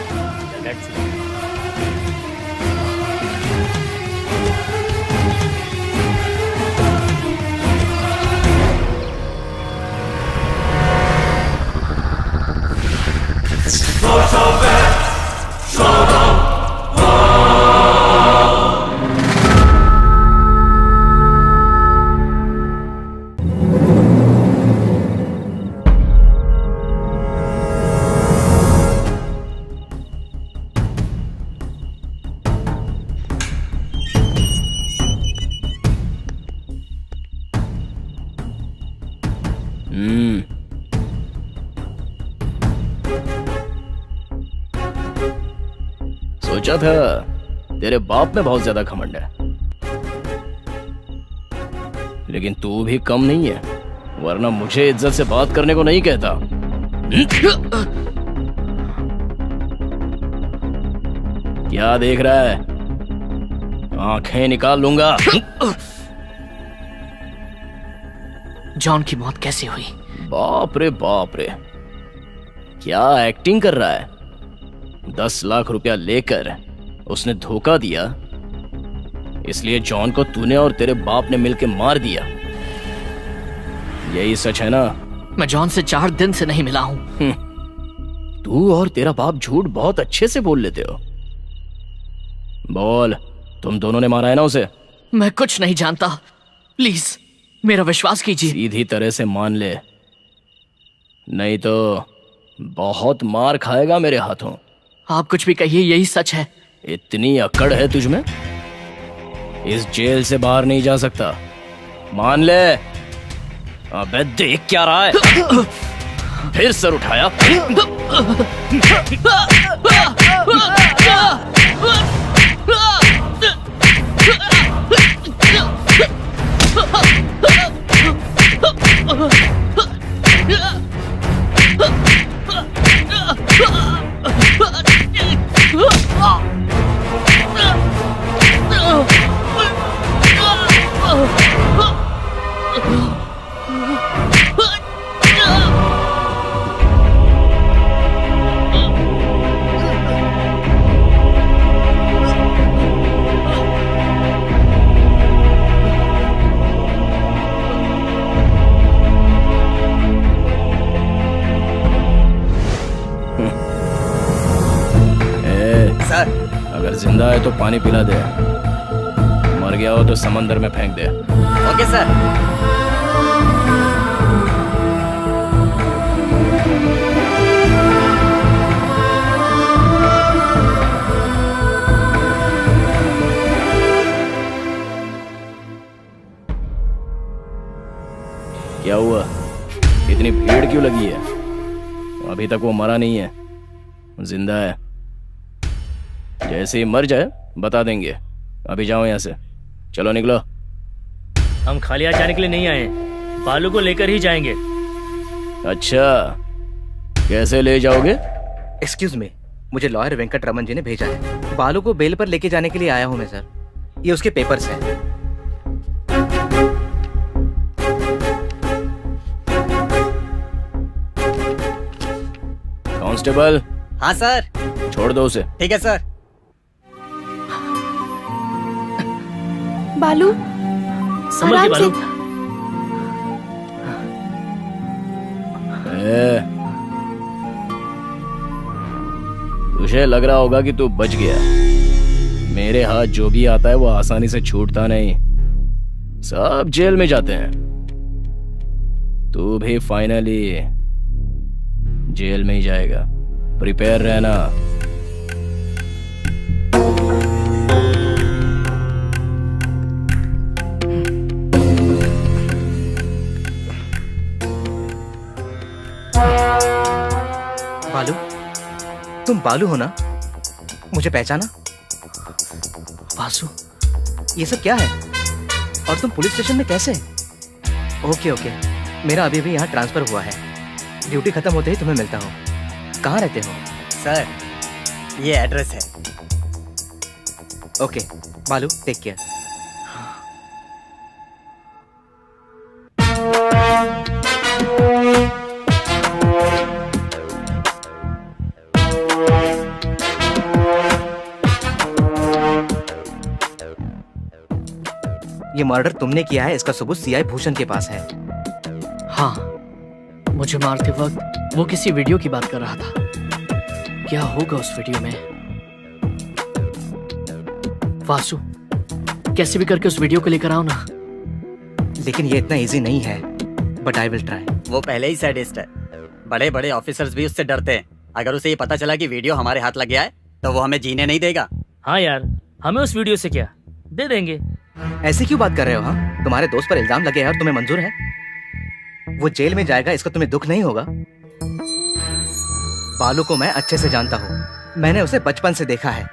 सोचा था तेरे बाप में बहुत ज्यादा घमंड है, लेकिन तू भी कम नहीं है, वरना मुझे इज्जत से बात करने को नहीं कहता। क्या देख रहा है? आंखें निकाल लूंगा। जॉन की मौत कैसे हुई? बाप रे बाप रे, क्या एक्टिंग कर रहा है? 10 लाख रुपया लेकर उसने धोखा दिया, इसलिए जॉन को तूने और तेरे बाप ने मिलकर मार दिया। यही सच है ना? मैं जॉन से 4 दिन से नहीं मिला हूं। तू और तेरा बाप झूठ बहुत अच्छे से बोल लेते हो। बोल, तुम दोनों ने मारा है ना उसे? मैं कुछ नहीं जानता, प्लीज मेरा विश्वास कीजिए। सीधी तरह से मान ले, नहीं तो बहुत मार खाएगा मेरे हाथों। आप कुछ भी कहिए, यही सच है। इतनी अकड़ है तुझमें? इस जेल से बाहर नहीं जा सकता, मान ले। अबे देख क्या रहा है? फिर सर उठाया। अगर जिंदा है तो पानी पिला दे, मर गया हो तो समंदर में फेंक दे। Okay sir. क्या हुआ? इतनी भीड़ क्यों लगी है? अभी तक वो मरा नहीं है, जिंदा है। जैसे ही मर जाए बता देंगे। अभी जाओ यहाँ से, चलो निकलो। हम खाली हाथ जाने के लिए नहीं आए, बालू को लेकर ही जाएंगे। अच्छा, कैसे ले जाओगे? एक्सक्यूज मी, मुझे लॉयर वेंकट रमन जी ने भेजा है। बालू को बेल पर लेके जाने के लिए आया हूँ मैं सर। ये उसके पेपर्स हैं। कांस्टेबल। हाँ सर। छोड़ दो उसे। ठीक है सर। बालू, संभल के बालू। तुझे लग रहा होगा कि तू बच गया। मेरे हाथ जो भी आता है वो आसानी से छूटता नहीं, सब जेल में जाते हैं। तू भी फाइनली जेल में ही जाएगा, प्रिपेयर रहना। बालू, तुम बालू हो ना? मुझे पहचाना? वासु, ये सब क्या है? और तुम पुलिस स्टेशन में कैसे? ओके ओके, मेरा अभी भी यहाँ ट्रांसफर हुआ है। ड्यूटी खत्म होते ही तुम्हें मिलता हूँ। कहाँ रहते हो? सर, ये एड्रेस है। ओके बालू, टेक केयर। ये मर्डर तुमने किया है, इसका सबूत सीआई भूषण के पास है। हाँ, मुझे मारते वक्त वो किसी वीडियो की बात कर रहा था। क्या होगा उस वीडियो में? वासु, कैसे भी करके उस वीडियो को लेकर आओ ना। लेकिन ये इतना इजी नहीं है, बट आई विल ट्राई। वो पहले ही सैडिस्ट है, बड़े बड़े ऑफिसर्स भी उससे डरते हैं। अगर उसे ये पता चला कि वीडियो हमारे हाथ लग गया है तो वो हमें जीने नहीं देगा। हाँ यार, हमें उस वीडियो से क्या, दे देंगे। ऐसे क्यों बात कर रहे हो? हाँ, तुम्हारे दोस्त पर इल्जाम लगे हैं और तुम्हें मंजूर है? वो जेल में जाएगा, इसका तुम्हें दुख नहीं होगा? बालू को मैं अच्छे से जानता हूँ, मैंने उसे बचपन से देखा है।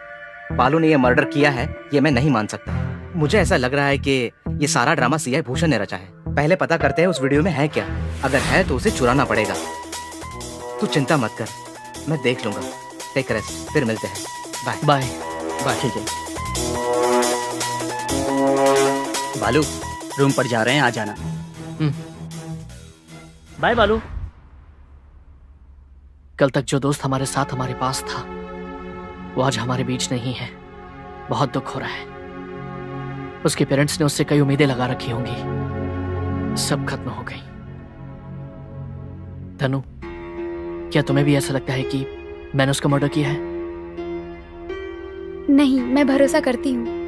बालू ने यह मर्डर किया है, ये मैं नहीं मान सकता। मुझे ऐसा लग रहा है कि ये सारा ड्रामा सीआई भूषण ने रचा है। पहले पता करते हैं उस वीडियो में है क्या। अगर है तो उसे चुराना पड़ेगा। तू चिंता मत कर, मैं देख लूंगा। टेक रेस्ट, फिर मिलते हैं। Bye bye bye. ठीक है बालू, रूम पर जा रहे हैं, आ जाना। बाय बालू। कल तक जो दोस्त हमारे साथ हमारे पास था वो आज हमारे बीच नहीं है। बहुत दुख हो रहा है। उसके पेरेंट्स ने उससे कई उम्मीदें लगा रखी होंगी, सब खत्म हो गई। तनु, क्या तुम्हें भी ऐसा लगता है कि मैंने उसका मर्डर किया है? नहीं, मैं भरोसा करती हूँ।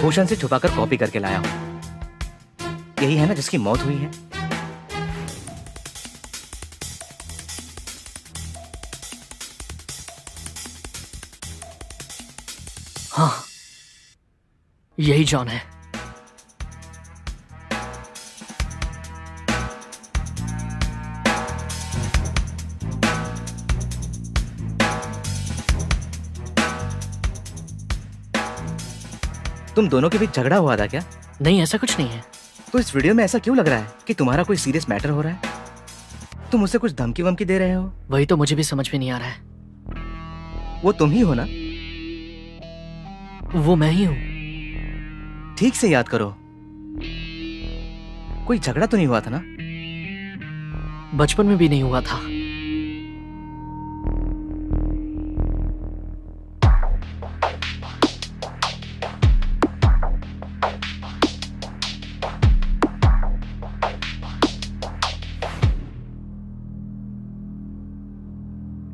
भूषण से छुपाकर कॉपी करके लाया हूं। यही है ना जिसकी मौत हुई है? हाँ, यही जॉन है। तुम दोनों के बीच झगड़ा हुआ था क्या? नहीं, ऐसा कुछ नहीं है। तो इस वीडियो में ऐसा क्यों लग रहा है कि तुम्हारा कोई सीरियस मैटर हो रहा है? तुम उसे कुछ धमकी वमकी दे रहे हो? वही तो मुझे भी समझ में नहीं आ रहा है। वो तुम ही हो ना? वो मैं ही हूं। ठीक से याद करो, कोई झगड़ा तो नहीं हुआ था ना? बचपन में भी नहीं हुआ था।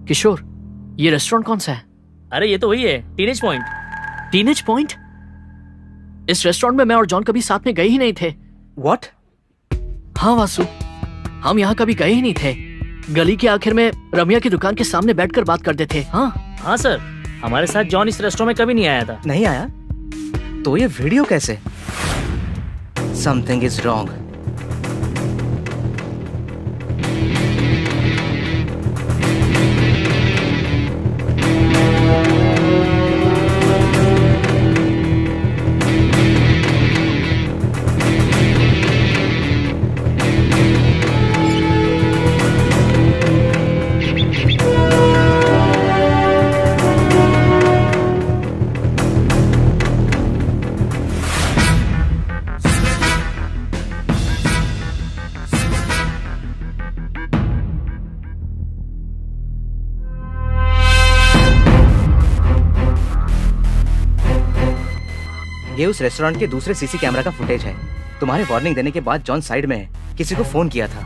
किशोर, ये रेस्टोरेंट कौन सा है? अरे ये तो वही है, टीनेज पॉइंट। Teenage point? इस रेस्टोरेंट में मैं और जॉन कभी साथ में गए ही नहीं थे। What? हाँ वासु, हम यहाँ कभी गए ही नहीं थे। गली के आखिर में रमिया की दुकान के सामने बैठकर बात करते थे। हाँ सर, हमारे साथ जॉन इस रेस्टोरेंट में कभी नहीं आया था। नहीं आया? तो ये वीडियो कैसे? Something is wrong. ये उस रेस्टोरेंट के दूसरे सीसी कैमरा का फुटेज है। तुम्हारे वार्निंग देने के बाद जॉन साइड में है, किसी को फोन किया था।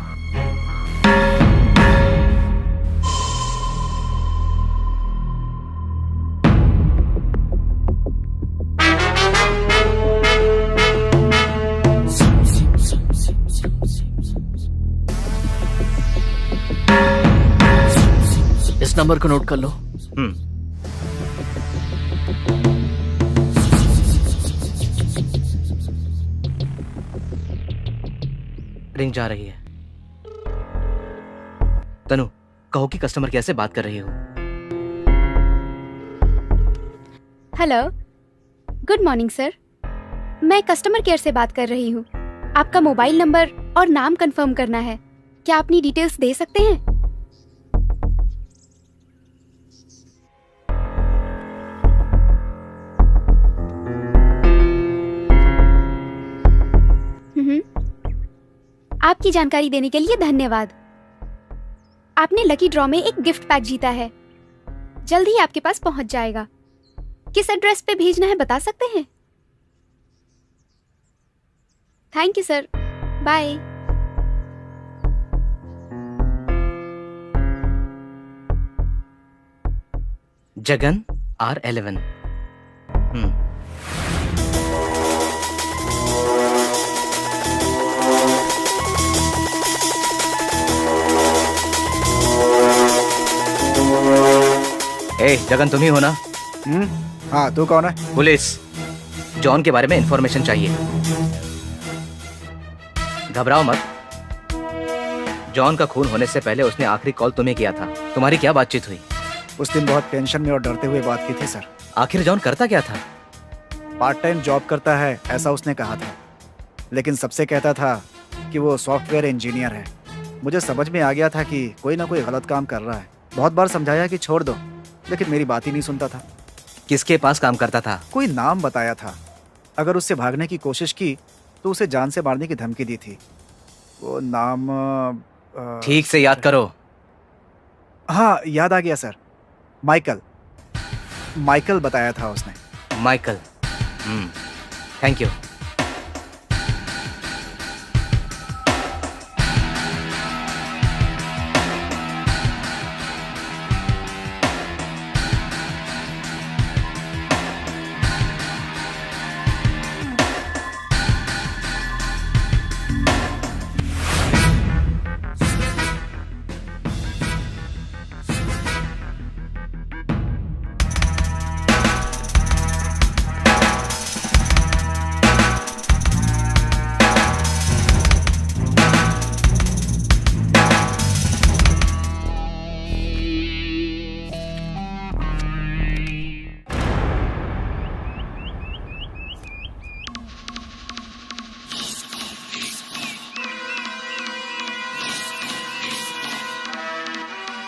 इस नंबर को नोट कर लो। रिंग जा रही है। तनु, कहो कि कस्टमर केयर से बात कर रही हो। Hello, good morning sir. मैं कस्टमर केयर से बात कर रही हूँ। आपका मोबाइल नंबर और नाम कंफर्म करना है। क्या अपनी डिटेल्स दे सकते हैं? आपकी जानकारी देने के लिए धन्यवाद। आपने लकी ड्रॉ में एक गिफ्ट पैक जीता है। जल्द ही आपके पास पहुंच जाएगा। किस एड्रेस पे भेजना है बता सकते हैं? Thank you sir, bye. Jagan R11। ए जगन, तुम ही हो ना? हाँ, तू कौन है? पुलिस। जॉन के बारे में इंफॉर्मेशन चाहिए। घबराओ मत। जॉन का खून होने से पहले उसने आखिरी कॉल तुम्हें किया था। तुम्हारी क्या बातचीत हुई? उस दिन बहुत टेंशन में और डरते हुए बात की थी सर। आखिर जॉन करता क्या था? पार्ट टाइम जॉब करता है ऐसा उसने कहा था, लेकिन सबसे कहता था कि वो सॉफ्टवेयर इंजीनियर है। मुझे समझ में आ गया था कि कोई ना कोई गलत काम कर रहा है। बहुत बार समझाया कि छोड़ दो, लेकिन मेरी बात ही नहीं सुनता था। किसके पास काम करता था? कोई नाम बताया था। अगर उससे भागने की कोशिश की तो उसे जान से मारने की धमकी दी थी। वो नाम ठीक से याद करो। हाँ, याद आ गया सर। माइकल बताया था उसने। माइकल। Thank you.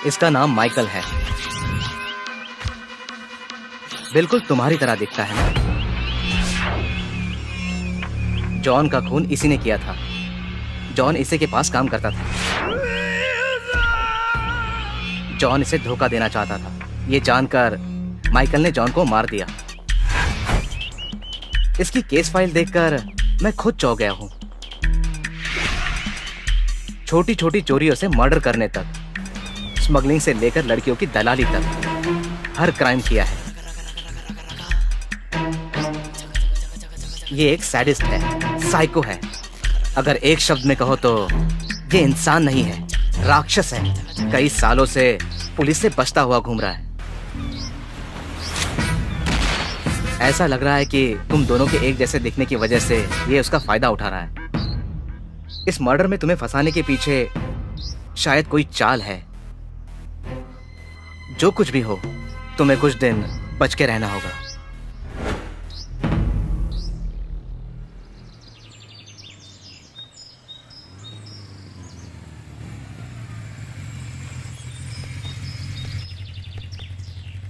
इसका नाम माइकल है। बिल्कुल तुम्हारी तरह दिखता है ना? जॉन का खून इसी ने किया था। जॉन इसी के पास काम करता था। जॉन इसे धोखा देना चाहता था। ये जानकर माइकल ने जॉन को मार दिया। इसकी केस फाइल देखकर मैं खुद चौंक गया हूं। छोटी छोटी चोरियों से मर्डर करने तक, स्मगलिंग से लेकर लड़कियों की दलाली तक हर क्राइम किया है। ये एक सैडिस्ट है, साइको है। अगर एक शब्द में कहो तो ये इंसान नहीं है, राक्षस है। कई सालों से पुलिस से बचता हुआ घूम रहा है। ऐसा लग रहा है कि तुम दोनों के एक जैसे दिखने की वजह से ये उसका फायदा उठा रहा है। इस मर्डर में तुम्हें फंसाने के पीछे शायद कोई चाल है। जो कुछ भी हो, तुम्हें कुछ दिन बच के रहना होगा।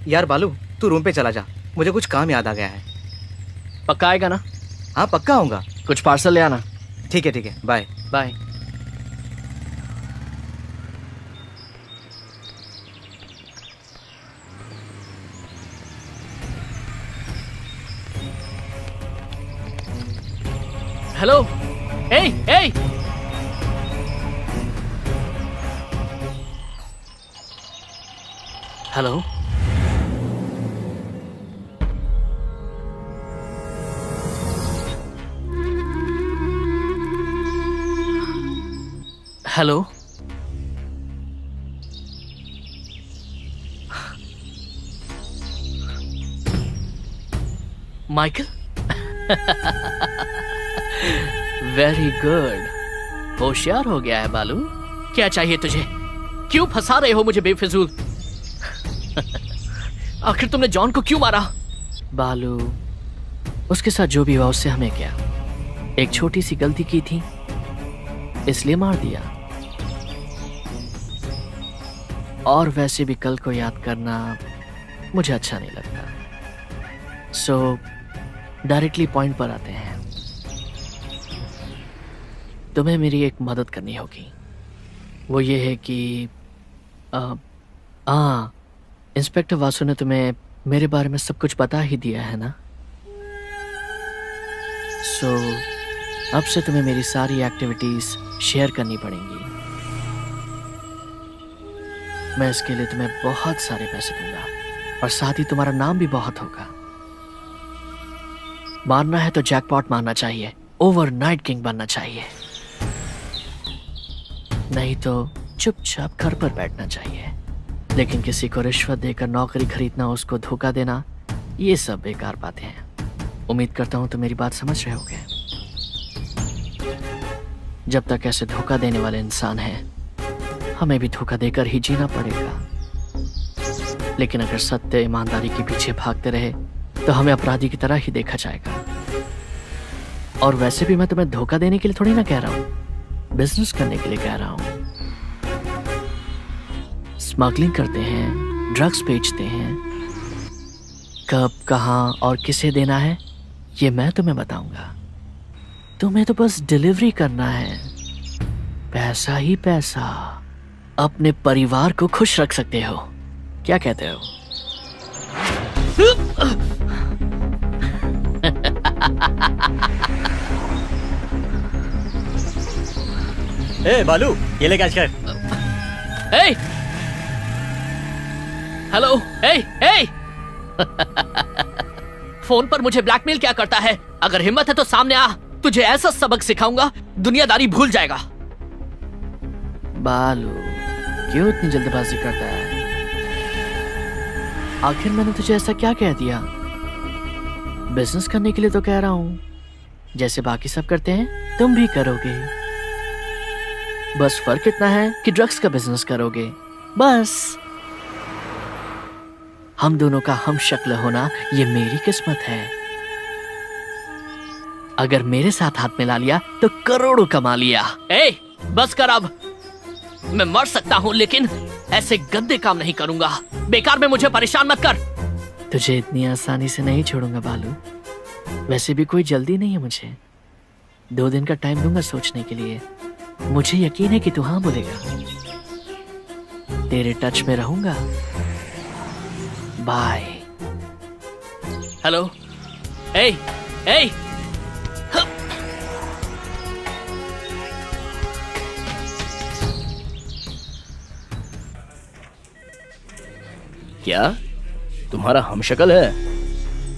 यार बालू, तू रूम पे चला जा, मुझे कुछ काम याद आ गया है। पक्का आएगा ना? हाँ पक्का आऊंगा। कुछ पार्सल ले आना। ठीक है, bye bye. Hello, ah hello. Hello. Michael. Very good. होशियार हो गया है बालू। क्या चाहिए तुझे? क्यों फंसा रहे हो मुझे बेफिजूल? आखिर तुमने जॉन को क्यों मारा? बालू, उसके साथ जो भी हुआ उससे हमें क्या? एक छोटी सी गलती की थी, इसलिए मार दिया। और वैसे भी कल को याद करना मुझे अच्छा नहीं लगता। सो डायरेक्टली पॉइंट पर आते हैं। तुम्हें मेरी एक मदद करनी होगी। वो ये है कि इंस्पेक्टर वासु ने तुम्हें मेरे बारे में सब कुछ बता ही दिया है ना। सो अब से तुम्हें मेरी सारी एक्टिविटीज शेयर करनी पड़ेंगी। मैं इसके लिए तुम्हें बहुत सारे पैसे दूंगा और साथ ही तुम्हारा नाम भी बहुत होगा। मारना है तो जैकपॉट मारना चाहिए, ओवरनाइट किंग बनना चाहिए, नहीं तो चुपचाप घर पर बैठना चाहिए। लेकिन किसी को रिश्वत देकर नौकरी खरीदना, उसको धोखा देना, ये सब बेकार बातें हैं। उम्मीद करता हूं तुम मेरी बात समझ रहे होगे। जब तक ऐसे धोखा देने वाले इंसान हैं, हमें भी धोखा देकर ही जीना पड़ेगा। लेकिन अगर सत्य ईमानदारी के पीछे भागते रहे तो हमें अपराधी की तरह ही देखा जाएगा। और वैसे भी मैं तुम्हें धोखा देने के लिए थोड़ी ना कह रहा हूं, बिजनेस करने के लिए कह रहा हूं। स्मगलिंग करते हैं, ड्रग्स बेचते हैं, कब, कहां और किसे देना है ये मैं तुम्हें बताऊंगा। तुम्हें तो बस डिलीवरी करना है, पैसा ही पैसा। अपने परिवार को खुश रख सकते हो, क्या कहते हो? ए बालू, ये ले कैच कर। ए हेलो, ए फोन पर मुझे ब्लैकमेल क्या करता है? अगर हिम्मत है तो सामने आ, तुझे ऐसा सबक सिखाऊंगा दुनियादारी भूल जाएगा। बालू, क्यों इतनी जल्दबाजी करता है? आखिर मैंने तुझे ऐसा क्या कह दिया? बिजनेस करने के लिए तो कह रहा हूं, जैसे बाकी सब करते हैं तुम भी करोगे। बस फर्क इतना है कि ड्रग्स का बिजनेस करोगे, बस। हम दोनों का हम शक्ल होना ये मेरी किस्मत है। अगर मेरे साथ हाथ मिला लिया तो करोड़ों कमा लिया। ए, बस कर अब। मैं मर सकता हूं लेकिन ऐसे गंदे काम नहीं करूंगा। बेकार में मुझे परेशान मत कर। तुझे इतनी आसानी से नहीं छोड़ूंगा बालू। वैसे भी कोई जल्दी नहीं है मुझे। 2 दिन का टाइम दूंगा सोचने के लिए। मुझे यकीन है कि तू हाँ बोलेगा। तेरे टच में रहूंगा। बाय। हेलो, ए क्या तुम्हारा हमशक्ल है?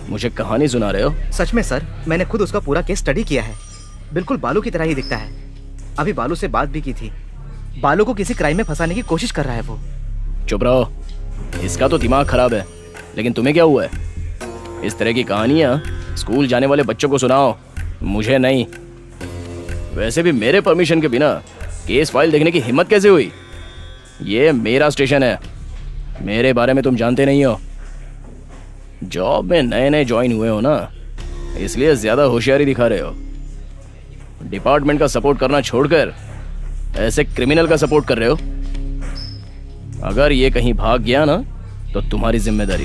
मुझे कहानी सुना रहे हो? सच में सर, मैंने खुद उसका पूरा केस स्टडी किया है। बिल्कुल बालू की तरह ही दिखता है। अभी बालू से बात भी की थी। बालू को किसी क्राइम में फंसाने की कोशिश कर रहा है वो। चुप रहो, इसका तो दिमाग खराब है। लेकिन तुम्हें क्या हुआ है? इस तरह की कहानियां स्कूल जाने वाले बच्चों को सुनाओ, मुझे नहीं। वैसे भी मेरे परमिशन के बिना केस फाइल देखने की हिम्मत कैसे हुई? ये मेरा स्टेशन है, मेरे बारे में तुम जानते नहीं हो। जॉब में नए नए ज्वाइन हुए हो ना, इसलिए ज्यादा होशियारी दिखा रहे हो। डिपार्टमेंट का सपोर्ट करना छोड़कर ऐसे क्रिमिनल का सपोर्ट कर रहे हो। अगर ये कहीं भाग गया ना तो तुम्हारी जिम्मेदारी,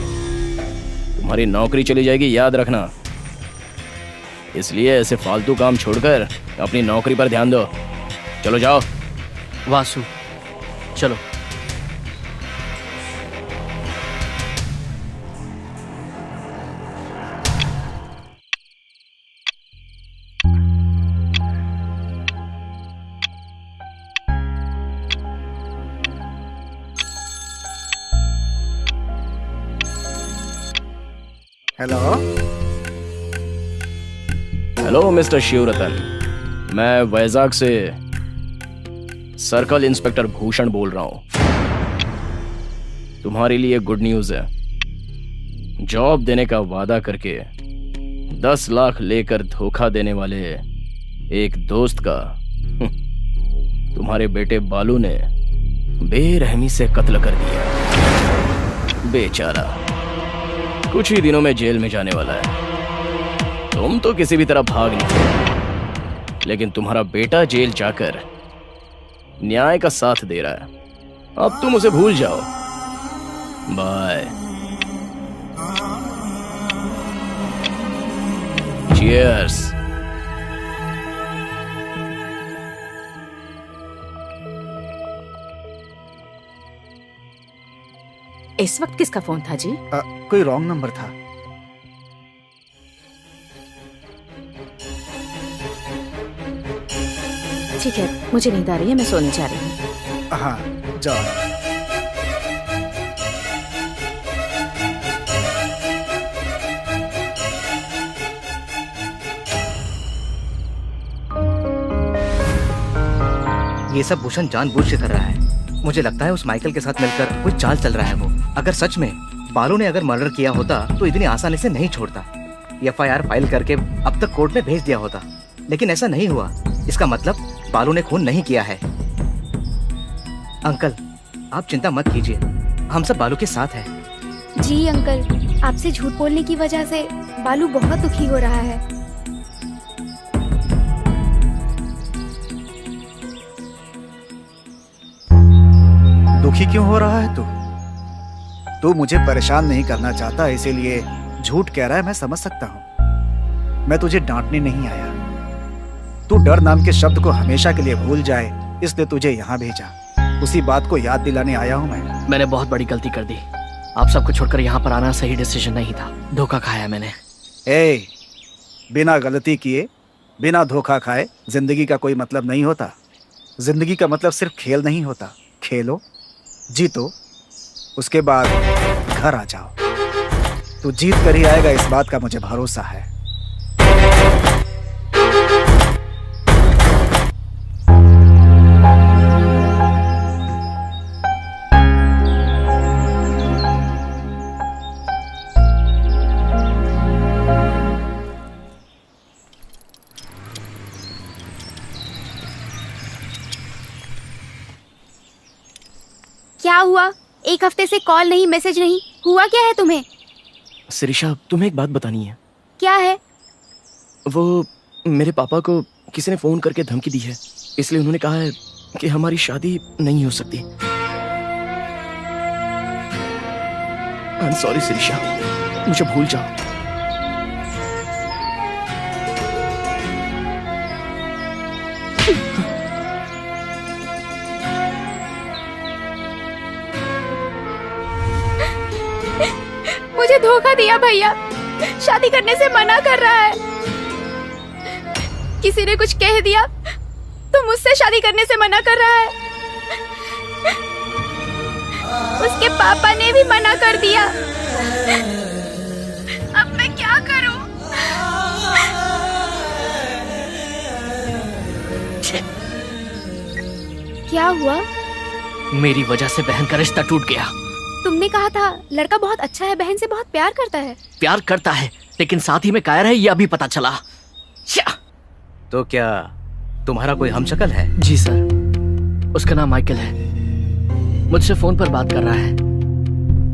तुम्हारी नौकरी चली जाएगी, याद रखना। इसलिए ऐसे फालतू काम छोड़कर अपनी नौकरी पर ध्यान दो। चलो जाओ। वासु, चलो। हेलो हेलो मिस्टर शिवरतन, मैं वैजाग से सर्कल इंस्पेक्टर भूषण बोल रहा हूं। तुम्हारे लिए गुड न्यूज है। जॉब देने का वादा करके 10 लाख लेकर धोखा देने वाले एक दोस्त का तुम्हारे बेटे बालू ने बेरहमी से कत्ल कर दिया। बेचारा कुछ ही दिनों में जेल में जाने वाला है। तुम तो किसी भी तरह भाग नहीं, लेकिन तुम्हारा बेटा जेल जाकर न्याय का साथ दे रहा है। अब तुम उसे भूल जाओ। बाय। चीयर्स। इस वक्त किसका फोन था जी? कोई रॉन्ग नंबर था। ठीक है, मुझे नींद आ रही है, मैं सोने जा रही हूँ। हाँ जाओ। ये सब भूषण जानबूझ के कर रहा है। मुझे लगता है उस माइकल के साथ मिलकर कोई चाल चल रहा है वो। अगर सच में बालू ने अगर मर्डर किया होता तो इतनी आसानी से नहीं छोड़ता। एफआईआर फाइल करके अब तक कोर्ट में भेज दिया होता, लेकिन ऐसा नहीं हुआ। इसका मतलब बालू ने खून नहीं किया है। अंकल, आप चिंता मत कीजिए, हम सब बालू के साथ हैं। जी अंकल, आपसे झूठ बोलने की वजह से बालू बहुत दुखी हो रहा है। दुखी क्यों हो रहा है तू? तू मुझे परेशान नहीं करना चाहता, इसीलिए झूठ कह रहा है, मैं समझ सकता हूँ। मैं तुझे डांटने नहीं आया। तू डर नाम के शब्द को हमेशा के लिए भूल जाए, इसलिए तुझे यहाँ भेजा। उसी बात को याद दिलाने आया हूँ मैं। मैंने बहुत बड़ी गलती कर दी। आप सबको छोड़कर यहाँ पर आना सही डिसीजन नहीं था। धोखा खाया मैंने। बिना गलती किए, बिना धोखा खाए जिंदगी का कोई मतलब नहीं होता। जिंदगी का मतलब सिर्फ खेल नहीं होता। खेलो, जीतो, उसके बाद घर आ जाओ। तू जीत कर ही आएगा, इस बात का मुझे भरोसा है। क्या हुआ? एक हफ्ते से कॉल नहीं, मैसेज नहीं, हुआ क्या है तुम्हें? शिरीषा, तुम्हें एक बात बतानी है। क्या है? वो मेरे पापा को किसी ने फोन करके धमकी दी है, इसलिए उन्होंने कहा है कि हमारी शादी नहीं हो सकती। आई एम सॉरी शिरीषा, मुझे भूल जाओ। मुझे धोखा दिया भैया, शादी करने से मना कर रहा है। किसी ने कुछ कह दिया तो मुझसे शादी करने से मना कर रहा है। उसके पापा ने भी मना कर दिया। अब मैं क्या करूं? क्या हुआ? मेरी वजह से बहन का रिश्ता टूट गया। तुमने कहा था लड़का बहुत अच्छा है, बहन से बहुत प्यार करता है। प्यार करता है, लेकिन साथ ही में कायर है, ये अभी पता चला। तो क्या तुम्हारा कोई हमशक्ल है? जी सर, उसका नाम माइकल है। मुझसे फोन पर बात कर रहा है।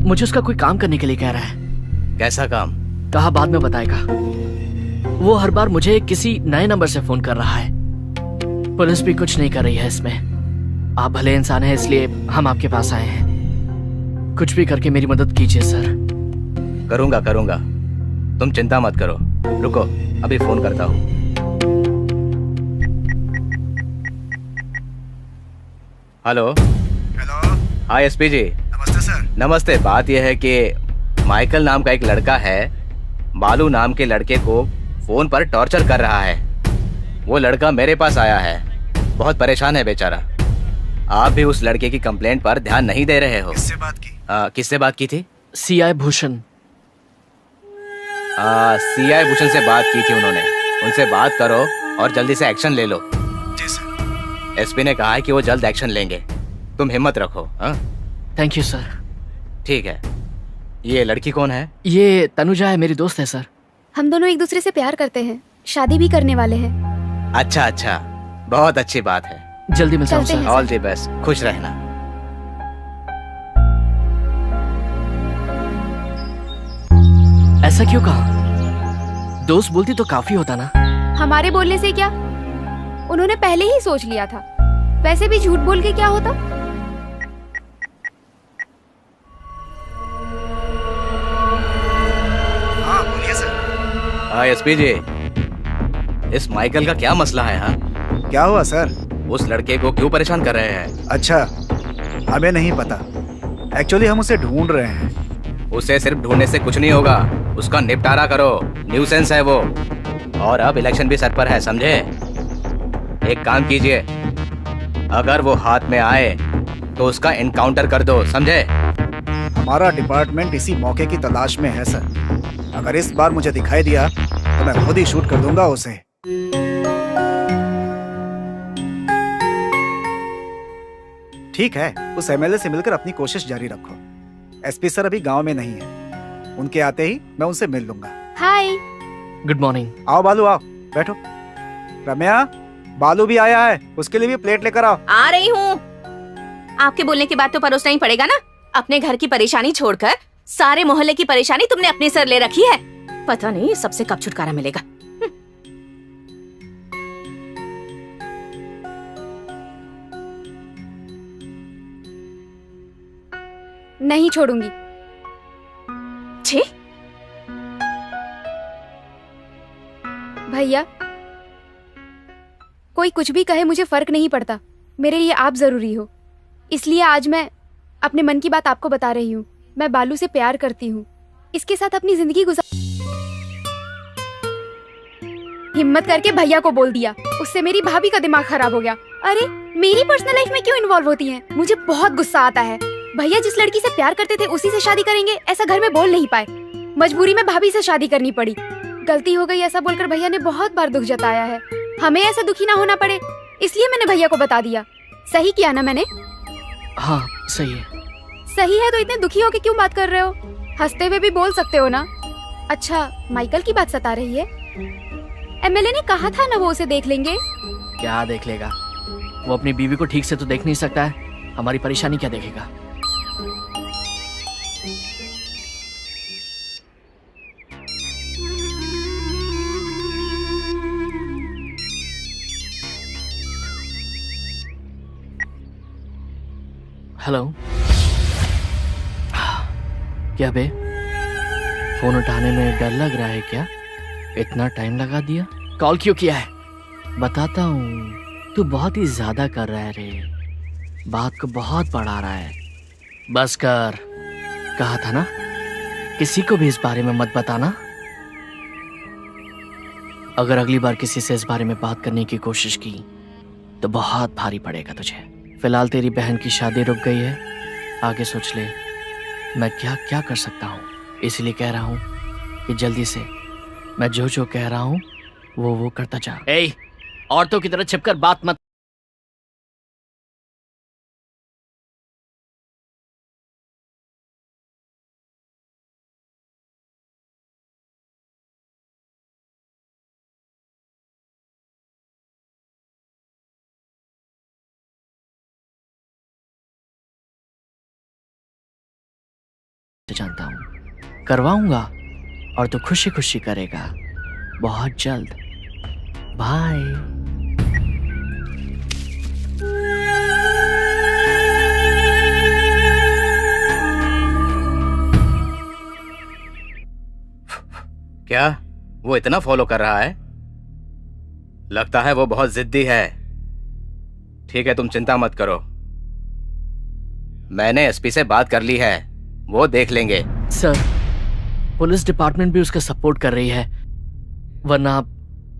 मुझे उसका कोई काम करने के लिए कह रहा है। कैसा काम? कहा बाद में बताएगा। वो हर बार मुझे किसी नए नंबर से फोन कर रहा है। पुलिस भी कुछ नहीं कर रही है इसमें। आप भले इंसान हैं, इसलिए हम आपके पास आए हैं। कुछ भी करके मेरी मदद कीजिए सर। करूंगा करूंगा, तुम चिंता मत करो। रुको, अभी फोन करता हूँ। हेलो। हेलो। हाय एसपी जी। नमस्ते सर। नमस्ते। बात यह है कि माइकल नाम का एक लड़का है, बालू नाम के लड़के को फोन पर टॉर्चर कर रहा है। वो लड़का मेरे पास आया है, बहुत परेशान है बेचारा। आप भी उस लड़के की कंप्लेंट पर ध्यान नहीं दे रहे हो। किससे बात की? किससे बात की थी? सीआई भूषण। सीआई भूषण से बात की थी उन्होंने। उनसे बात करो और जल्दी से एक्शन ले लो। जी सर। एसपी ने कहा है कि वो जल्द एक्शन लेंगे, तुम हिम्मत रखो। Thank you sir. ठीक है। ये लड़की कौन है? ये तनुजा है, मेरी दोस्त है सर। हम दोनों एक दूसरे से प्यार करते हैं, शादी भी करने वाले हैं। अच्छा अच्छा, बहुत अच्छी बात है। जल्दी मिलता हूँ चलते सर। हैं। ऑल द बेस्ट, खुश रहना। ऐसा क्यों कहा? दोस्त बोलती तो काफी होता ना। हमारे बोलने से क्या, उन्होंने पहले ही सोच लिया था। वैसे भी झूठ बोल के क्या होता? हाँ बोलिए सर। हाँ एसपी जी, इस माइकल का क्या मसला है? हाँ, क्या हुआ सर? उस लड़के को क्यों परेशान कर रहे हैं? अच्छा, हमें नहीं पता। एक्चुअली हम उसे ढूंढ रहे हैं। उसे सिर्फ ढूंढने से कुछ नहीं होगा, उसका निपटारा करो। न्यूसेंस है वो। और अब इलेक्शन भी सर पर है, समझे? एक काम कीजिए, अगर वो हाथ में आए तो उसका एनकाउंटर कर दो, समझे? हमारा डिपार्टमेंट इसी मौके की तलाश में है सर। अगर इस बार मुझे दिखाई दिया तो मैं खुद ही शूट कर दूंगा उसे। ठीक है, उस एमएलए से मिलकर अपनी कोशिश जारी रखो। एसपी सर अभी गांव में नहीं है, उनके आते ही मैं उनसे मिल लूंगा। हाय। Good morning. आओ बालू, आओ बैठो। रम्या, बालू भी आया है, उसके लिए भी प्लेट लेकर आओ। आ रही हूँ। आपके बोलने के बाद तो परोसना ही पड़ेगा ना। अपने घर की परेशानी छोड़कर सारे मोहल्ले की परेशानी तुमने अपने सर ले रखी है। पता नहीं सबसे कब छुटकारा मिलेगा। नहीं छोड़ूंगी। छी। भैया, कोई कुछ भी कहे मुझे फर्क नहीं पड़ता। मेरे लिए आप जरूरी हो, इसलिए आज मैं अपने मन की बात आपको बता रही हूँ। मैं बालू से प्यार करती हूँ, इसके साथ अपनी जिंदगी गुजार। हिम्मत करके भैया को बोल दिया, उससे मेरी भाभी का दिमाग खराब हो गया। अरे मेरी पर्सनल लाइफ में क्यों इन्वॉल्व होती हैं? मुझे बहुत गुस्सा आता है। भैया जिस लड़की से प्यार करते थे उसी से शादी करेंगे, ऐसा घर में बोल नहीं पाए। मजबूरी में भाभी से शादी करनी पड़ी। गलती हो गई ऐसा बोलकर भैया ने बहुत बार दुख जताया है। हमें ऐसा दुखी ना होना पड़े, इसलिए मैंने भैया को बता दिया। सही किया ना मैंने? हाँ सही है। सही है तो इतने दुखी होके क्यों बात कर रहे हो? हंसते हुए भी बोल सकते हो ना। अच्छा, माइकल की बात सता रही है? एमएलए ने कहा था ना वो उसे देख लेंगे। क्या देख लेगा? वो अपनी बीवी को ठीक से तो देख नहीं सकता है, हमारी परेशानी क्या देखेगा? हेलो। क्या बे, फोन उठाने में डर लग रहा है क्या? इतना टाइम लगा दिया। कॉल क्यों किया है? बताता हूँ, तू बहुत ही ज्यादा कर रहा है रे, बात को बहुत बढ़ा रहा है। बस कर, कहा था ना किसी को भी इस बारे में मत बताना। अगर अगली बार किसी से इस बारे में बात करने की कोशिश की तो बहुत भारी पड़ेगा तुझे। फिलहाल तेरी बहन की शादी रुक गई है, आगे सोच ले मैं क्या क्या कर सकता हूँ। इसलिए कह रहा हूँ कि जल्दी से मैं जो जो कह रहा हूँ वो करता जा। ए, औरतों की तरह छिपकर बात मत। जानता हूँ करवाऊंगा और तू खुशी खुशी करेगा बहुत जल्द। बाय। क्या वो इतना फॉलो कर रहा है? लगता है वो बहुत जिद्दी है। ठीक है, तुम चिंता मत करो, मैंने एसपी से बात कर ली है, वो देख लेंगे। सर, पुलिस डिपार्टमेंट भी उसका सपोर्ट कर रही है, वरना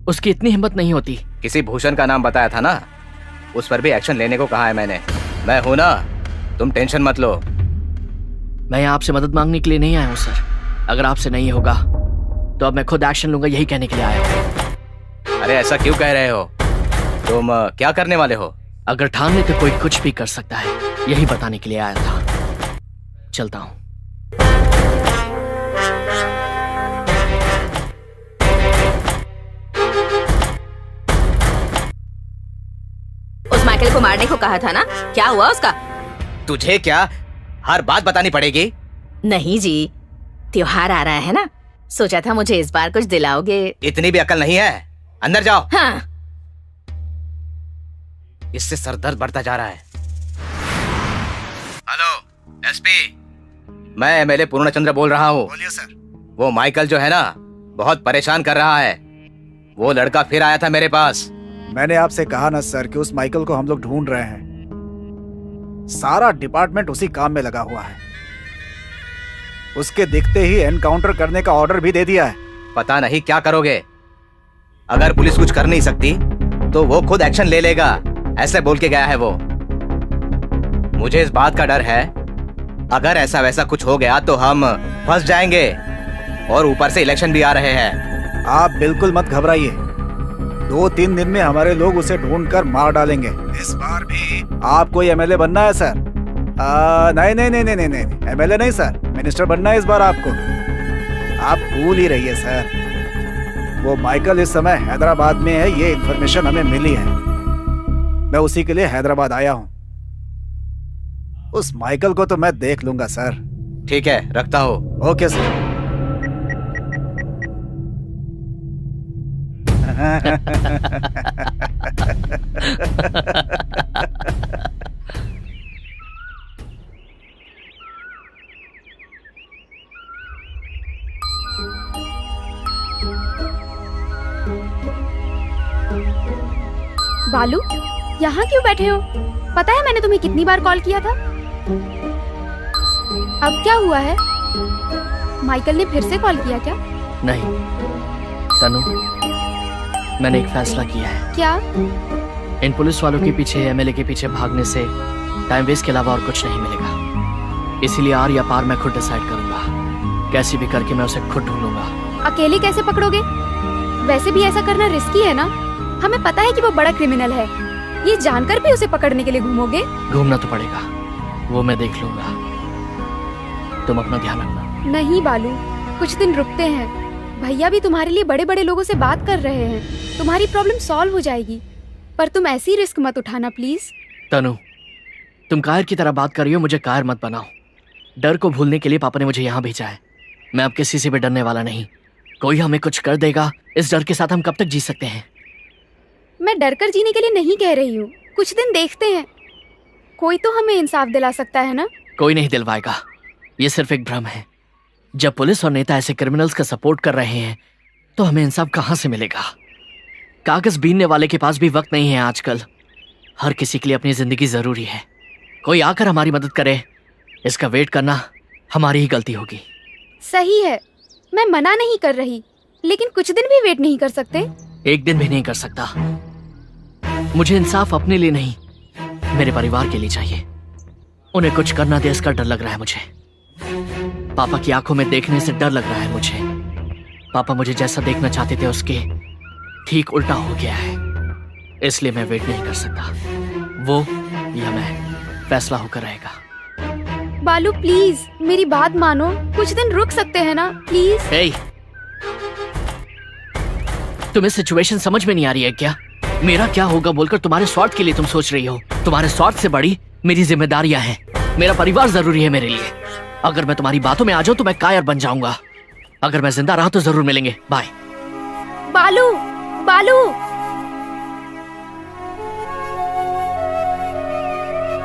उसकी इतनी हिम्मत नहीं होती। किसी भूषण का नाम बताया था ना, उस पर भी एक्शन लेने को कहा है मैंने। मैं हूं ना, तुम टेंशन मत लो। मैं यहाँ आपसे मदद मांगने के लिए नहीं आया हूँ सर। अगर आपसे नहीं होगा तो अब मैं खुद एक्शन लूंगा, यही कहने के लिए आया हूँ। अरे ऐसा क्यों कह रहे हो? तुम क्या करने वाले हो? अगर ठान ले तो कोई कुछ भी कर सकता है, यही बताने के लिए आया था। चलता हूँ। उस माइकल को मारने को कहा था ना, क्या हुआ उसका? तुझे क्या हर बात बतानी पड़ेगी? नहीं जी, त्योहार आ रहा है ना, सोचा था मुझे इस बार कुछ दिलाओगे। इतनी भी अकल नहीं है, अंदर जाओ। हाँ। इससे सरदर्द बढ़ता जा रहा है। हेलो एसपी, मैं एमएलए पूर्णचंद्र बोल रहा हूँ। बोलिए सर। वो माइकल जो है ना, बहुत परेशान कर रहा है। वो लड़का फिर आया था मेरे पास। मैंने आपसे कहा ना सर कि उस माइकल को हम लोग ढूंढ रहे हैं। सारा डिपार्टमेंट उसी काम में लगा हुआ है। उसके दिखते ही एनकाउंटर करने का ऑर्डर भी दे दिया है। पता नहीं क्या करोगे। अगर पुलिस कुछ कर नहीं सकती तो वो खुद एक्शन ले लेगा, ऐसे बोल के गया है वो। मुझे इस बात का डर है, अगर ऐसा वैसा कुछ हो गया तो हम फंस जाएंगे, और ऊपर से इलेक्शन भी आ रहे हैं। आप बिल्कुल मत घबराइए, 2-3 दिन में हमारे लोग उसे ढूंढकर मार डालेंगे। इस बार भी आपको एमएलए बनना है सर। नहीं नहीं नहीं नहीं नहीं नहीं, एमएलए नहीं सर, मिनिस्टर बनना है इस बार आपको। आप भूल ही रहिए सर। वो माइकल इस समय हैदराबाद में है, ये इन्फॉर्मेशन हमें मिली है। मैं उसी के लिए हैदराबाद आया हूँ। उस माइकल को तो मैं देख लूंगा सर। ठीक है, रखता हो। Okay sir. बालू, यहाँ क्यों बैठे हो? पता है मैंने तुम्हें कितनी बार कॉल किया था। अब क्या हुआ है? माइकल ने फिर से कॉल किया क्या? नहीं तनु, मैंने एक फैसला किया है। क्या? इन पुलिस वालों के पीछे, एमएलए के पीछे भागने से टाइम वेस्ट के अलावा और कुछ नहीं मिलेगा। इसीलिए आर या पार मैं खुद डिसाइड करूंगा। कैसी भी करके मैं उसे खुद ढूंढूंगा। अकेले कैसे पकड़ोगे? वैसे भी ऐसा करना रिस्की है ना। हमें पता है कि वो बड़ा क्रिमिनल है, ये जानकर भी उसे पकड़ने के लिए घूमोगे? घूमना तो पड़ेगा, वो मैं देख लूंगा। तुम अपना ध्यान रखना। नहीं बालू, कुछ दिन रुकते हैं। भैया भी तुम्हारे लिए बड़े बड़े लोगों से बात कर रहे हैं, तुम्हारी प्रॉब्लम सॉल्व हो जाएगी। पर तुम ऐसी रिस्क मत उठाना प्लीज। तनु, तुम कायर की तरह बात कर रही हो, मुझे कायर मत बनाओ। डर को भूलने के लिए पापा ने मुझे यहाँ भेजा है। मैं अब किसी से भी डरने वाला नहीं। कोई हमें कुछ कर देगा, इस डर के साथ हम कब तक जी सकते हैं? मैं डर कर जीने के लिए नहीं कह रही हूँ, कुछ दिन देखते हैं। कोई तो हमें इंसाफ दिला सकता है ना। कोई नहीं दिलवाएगा, ये सिर्फ एक भ्रम है। जब पुलिस और नेता ऐसे क्रिमिनल्स का सपोर्ट कर रहे हैं तो हमें इंसाफ कहां से मिलेगा? कागज बीनने वाले के पास भी वक्त नहीं है आजकल। हर किसी के लिए अपनी जिंदगी जरूरी है। कोई आकर हमारी मदद करे, इसका वेट करना हमारी ही गलती होगी। सही है, मैं मना नहीं कर रही, लेकिन कुछ दिन भी वेट नहीं कर सकते? एक दिन भी नहीं कर सकता। मुझे इंसाफ अपने लिए नहीं, मेरे परिवार के लिए चाहिए। उन्हें कुछ करना दे, इसका डर लग रहा है मुझे। पापा की आंखों में देखने से डर लग रहा है मुझे। पापा मुझे जैसा देखना चाहते थे उसके ठीक उल्टा हो गया है, इसलिए मैं वेट नहीं कर सकता। वो या मैं, फैसला होकर रहेगा। बालू प्लीज मेरी बात मानो, कुछ दिन रुक सकते हैं ना प्लीज। hey, तुम्हें सिचुएशन समझ में नहीं आ रही है क्या? मेरा क्या होगा बोलकर तुम्हारे स्वार्थ के लिए तुम सोच रही हो। तुम्हारे स्वार्थ से बड़ी मेरी जिम्मेदारियां हैं। मेरा परिवार जरूरी है मेरे लिए। अगर मैं तुम्हारी बातों में आ जाऊं तो मैं कायर बन जाऊंगा। अगर मैं जिंदा रहा तो जरूर मिलेंगे। बाय। बालू, बालू,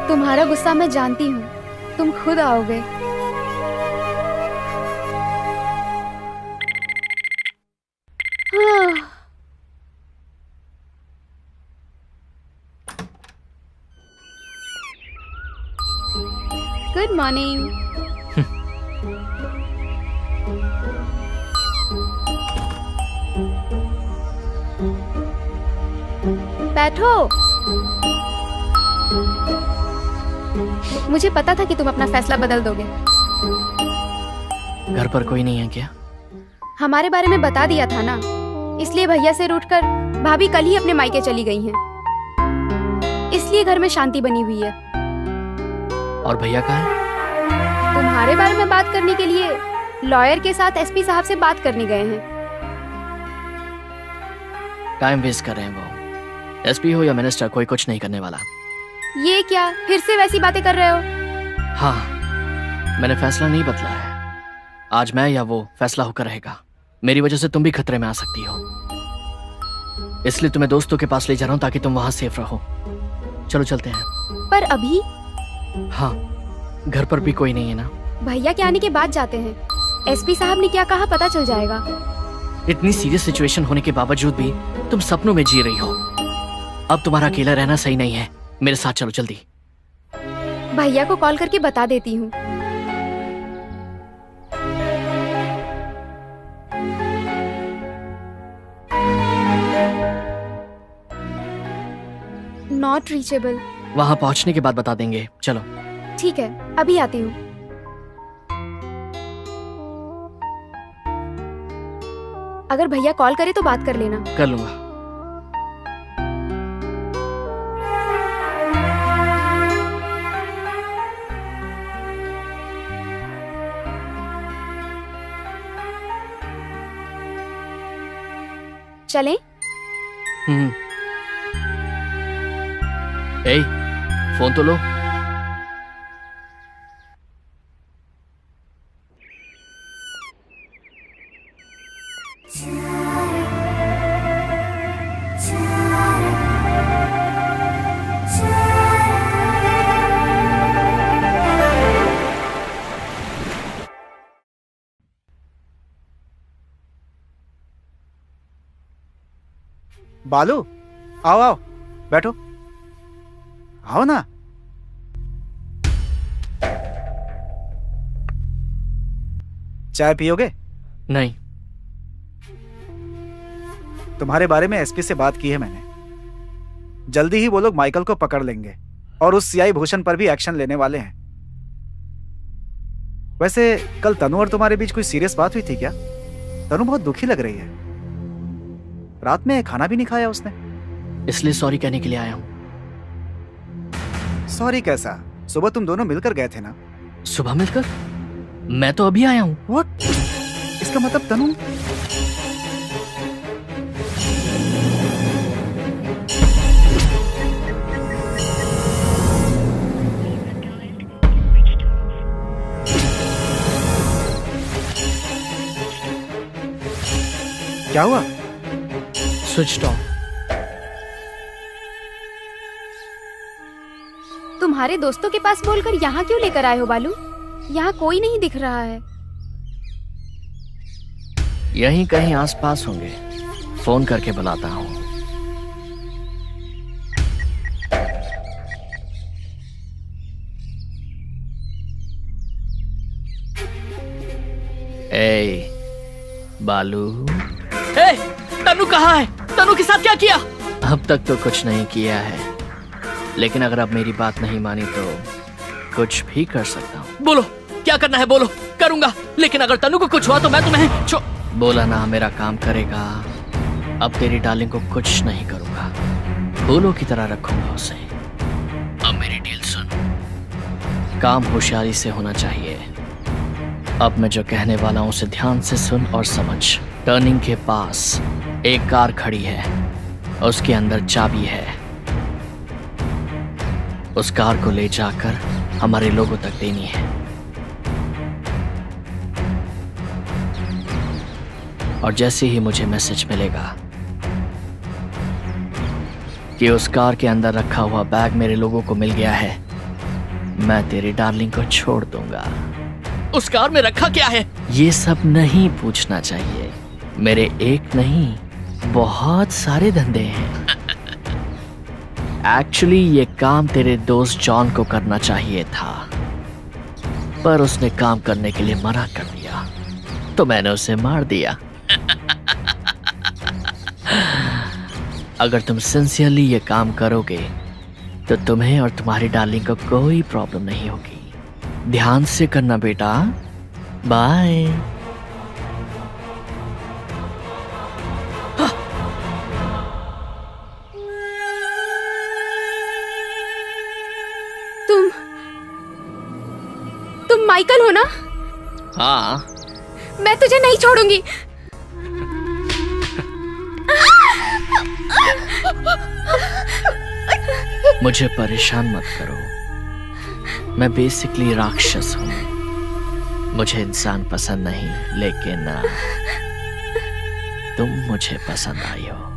तुम्हारा गुस्सा मैं जानती हूँ, तुम खुद आओगे। Good morning. बैठो। मुझे पता था कि तुम अपना फैसला बदल दोगे। घर पर कोई नहीं है क्या? हमारे बारे में बता दिया था ना, इसलिए भैया से रूठकर भाभी कल ही अपने मायके चली गई हैं। इसलिए घर में शांति बनी हुई है। और भैया कहाँ हैं? तुम्हारे बारे में बात करने के लिए लॉयर के साथ एसपी साहब से बात करने गए हैं। टाइम वेस्ट कर रहे हैं वो। एसपी हो या मिनिस्टर, कोई कुछ नहीं करने वाला। ये क्या फिर से वैसी बातें कर रहे हो? हाँ, मैंने फैसला नहीं बदला है। आज मैं या वो फैसला होकर रहेगा। मेरी वजह से तुम भी खतरे में आ सकती हो, इसलिए तुम्हें दोस्तों के पास ले जा रहा हूं ताकि तुम वहां सेफ रहो। चलो चलते हैं। पर अभी? हाँ, घर पर भी कोई नहीं है ना। भैया के आने के बाद जाते हैं। एसपी साहब ने क्या कहा पता चल जाएगा। इतनी सीरियस सिचुएशन होने के बावजूद भी तुम सपनों में जी रही हो। अब तुम्हारा अकेला रहना सही नहीं है। मेरे साथ चलो जल्दी। भैया को कॉल करके बता देती हूँ। Not reachable. वहां पहुंचने के बाद बता देंगे। चलो ठीक है, अभी आती हूँ। अगर भैया कॉल करे तो बात कर लेना। कर लूंगा। चलें? ए, फोन तो लो। बालू, आओ आओ, बैठो। आओ ना। चाय पियोगे? नहीं। तुम्हारे बारे में एसपी से बात की है मैंने। जल्दी ही वो लोग माइकल को पकड़ लेंगे और उस सीआई भूषण पर भी एक्शन लेने वाले हैं। वैसे कल तनु और तुम्हारे बीच कोई सीरियस बात हुई थी क्या? तनु बहुत दुखी लग रही है। रात में खाना भी नहीं खाया उसने। इसलिए सॉरी कहने के लिए आया हूं। सॉरी कैसा? सुबह तुम दोनों मिलकर गए थे ना? सुबह मिलकर? मैं तो अभी आया हूं। व्हाट? इसका मतलब तनु? क्या हुआ? Switch off. तुम्हारे दोस्तों के पास बोलकर यहाँ क्यों लेकर आए हो बालू? यहाँ कोई नहीं दिख रहा है। यहीं कहीं आसपास होंगे। फोन करके बुलाता हूं। ए, बालू। ए, तनु कहाँ है? तनु के साथ क्या किया? अब तक तो कुछ नहीं किया है, लेकिन अगर अब मेरी बात नहीं मानी तो कुछ भी कर सकता हूँ। बोलो, क्या करना है बोलो, करूंगा। लेकिन अगर तनु को कुछ हुआ तो मैं तुम्हें बोला ना मेरा काम करेगा। अब तेरी डार्लिंग को कुछ नहीं करूंगा, फूलों की तरह रखूंगा उसे। अब मेरी डील सुन। काम होशियारी से होना चाहिए। अब मैं जो कहने वाला हूं उसे ध्यान से सुन और समझ। टर्निंग के पास एक कार खड़ी है, उसके अंदर चाबी है। उस कार को ले जाकर हमारे लोगों तक देनी है। और जैसे ही मुझे मैसेज मिलेगा कि उस कार के अंदर रखा हुआ बैग मेरे लोगों को मिल गया है, मैं तेरी डार्लिंग को छोड़ दूंगा। उस कार में रखा क्या है? ये सब नहीं पूछना चाहिए। मेरे एक नहीं बहुत सारे धंधे हैं। एक्चुअली ये काम तेरे दोस्त जॉन को करना चाहिए था, पर उसने काम करने के लिए मना कर दिया, तो मैंने उसे मार दिया। अगर तुम सिंसियरली ये काम करोगे तो तुम्हें और तुम्हारी डार्लिंग को कोई प्रॉब्लम नहीं होगी। ध्यान से करना बेटा। बाय। तुम माइकल हो ना? हाँ। मैं तुझे नहीं छोड़ूंगी। मुझे परेशान मत करो। मैं बेसिकली राक्षस हूँ। मुझे इंसान पसंद नहीं, लेकिन तुम मुझे पसंद आई हो।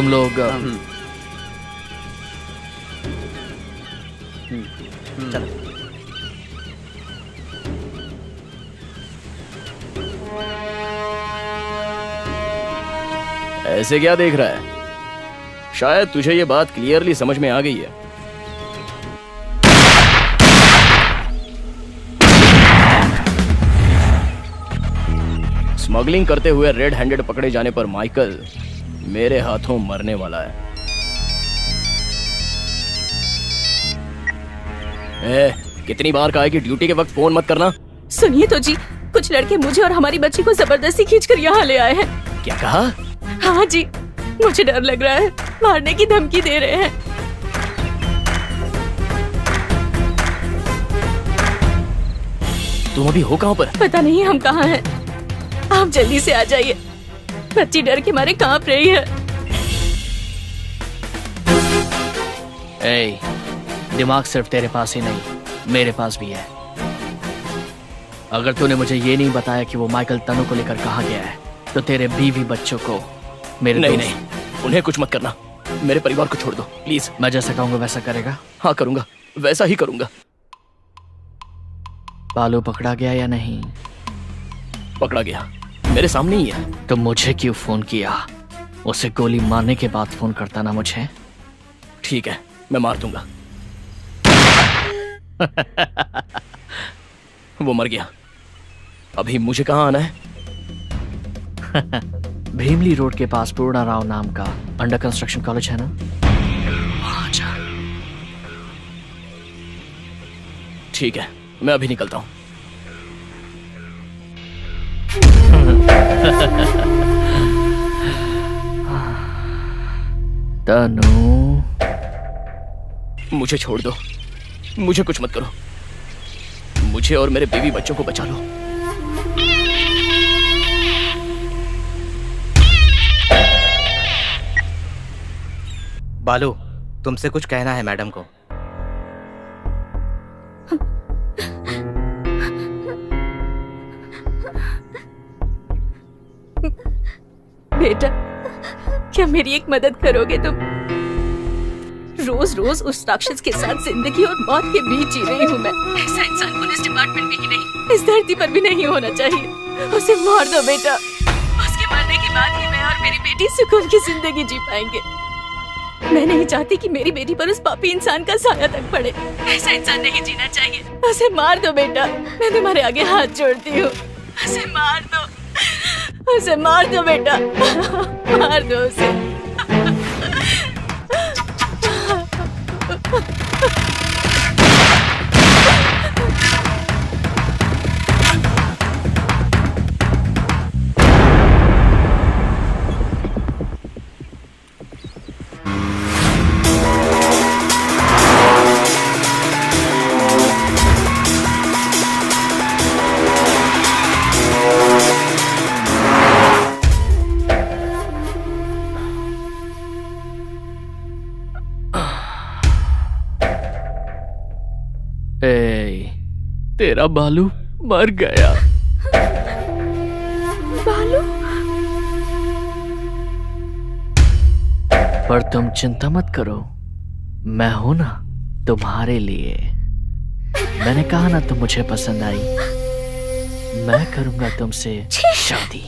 तुम लोग चलो। ऐसे क्या देख रहा है? शायद तुझे ये बात क्लियरली समझ में आ गई है। स्मगलिंग करते हुए रेड हैंडेड पकड़े जाने पर माइकल मेरे हाथों मरने वाला है। कितनी बार कहा है कि ड्यूटी के वक्त फोन मत करना। सुनिए तो जी, कुछ लड़के मुझे और हमारी बच्ची को जबरदस्ती खींचकर यहाँ ले आए हैं। क्या कहा? हाँ जी, मुझे डर लग रहा है, मारने की धमकी दे रहे हैं। तुम अभी हो कहाँ पर? पता नहीं हम कहाँ हैं। आप जल्दी से आ जाइए, बच्ची डर के मारे कांप रही है। ए, दिमाग सिर्फ तेरे पास ही नहीं, मेरे पास भी है। अगर तूने मुझे ये नहीं बताया कि वो माइकल तनु को लेकर कहाँ गया है, तो तेरे बीवी बच्चों को मेरे नहीं, उन्हें कुछ मत करना। मेरे परिवार को छोड़ दो प्लीज। मैं जैसा कहूंगा वैसा करेगा? हाँ करूंगा, वैसा ही करूंगा। बालू पकड़ा गया या नहीं? पकड़ा गया, मेरे सामने ही है। तो मुझे क्यों फोन किया? उसे गोली मारने के बाद फोन करता ना मुझे। ठीक है, मैं मार दूंगा। वो मर गया। अभी मुझे कहाँ आना है? भीमली रोड के पास पूर्णा राव नाम का अंडर कंस्ट्रक्शन कॉलेज है ना, वहां जा। ठीक है, मैं अभी निकलता हूं। तनु, मुझे छोड़ दो, मुझे कुछ मत करो। मुझे और मेरे बीवी बच्चों को बचा लो। बालू, तुमसे कुछ कहना है मैडम को। बेटा, क्या मेरी एक मदद करोगे तुम? रोज रोज उस राक्षस के साथ जिंदगी और मौत के बीच जी रही हूँ मैं। ऐसा इंसान पुलिस डिपार्टमेंट में ही नहीं, इस धरती पर भी नहीं होना चाहिए। उसे मार दो बेटा। उसके मरने के बाद ही मैं और मेरी बेटी सुकून की जिंदगी जी पाएंगे। मैं नहीं चाहती कि मेरी बेटी पर उस पापी इंसान का साया तक पड़े। ऐसा इंसान नहीं जीना चाहिए। उसे मार दो बेटा, मैं तुम्हारे आगे हाथ जोड़ती हूँ। उसे मार दो, उसे मार दो बेटा, मार दो उसे। तेरा बालू मर गया। बालू? पर तुम चिंता मत करो, मैं हूं ना तुम्हारे लिए। मैंने कहा ना तुम मुझे पसंद आई, मैं करूंगा तुमसे शादी।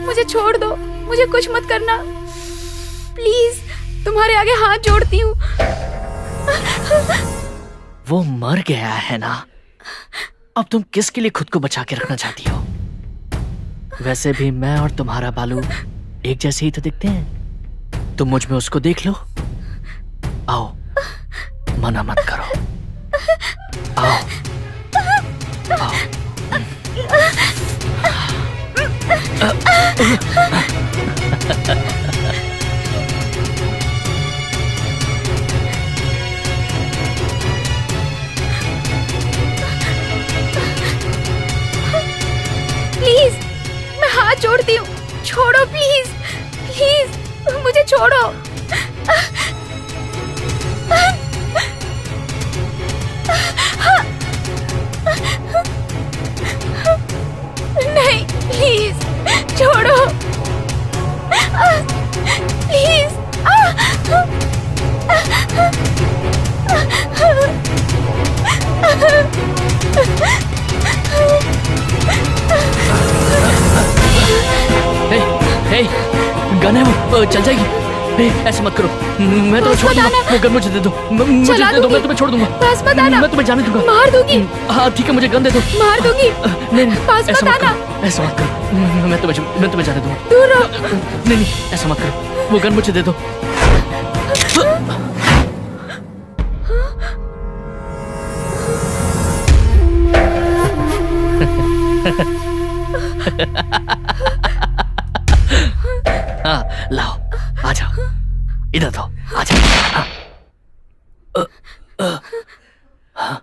मुझे छोड़ दो, मुझे कुछ मत करना प्लीज, तुम्हारे आगे हाथ जोड़ती हूँ। वो मर गया है ना, अब तुम किसके लिए खुद को बचा के रखना चाहती हो? वैसे भी मैं और तुम्हारा बालू एक जैसे ही तो दिखते हैं। तुम मुझ में उसको देख लो। आओ, मना मत करो, आओ आओ। प्लीज, मैं हाथ जोड़ती हूँ, छोड़ो प्लीज, प्लीज मुझे छोड़ो। नहीं प्लीज छोड़ो। चल जाएगी। ऐसे मत करो, मैं तुम्हें छोड़ दूंगा। वो गन मुझे दे दो, मुझे दे दो, मैं तुम्हें छोड़ दूंगा। पास मत आना। मैं तुम्हें जाने दूंगा। मार दूंगी। हाँ ठीक है, मुझे गन दे दो। मार दूंगी। नहीं पास ऐसा मत मत आना। करो, ऐसा मत करो। मैं तुम्हें जाने दूंगा। दूर रहो। नहीं ऐसा मत करो, वो गन मुझे दे दो। हाँ लाओ, आ जाओ, इधर तो आ जाओ। हाँ। हाँ।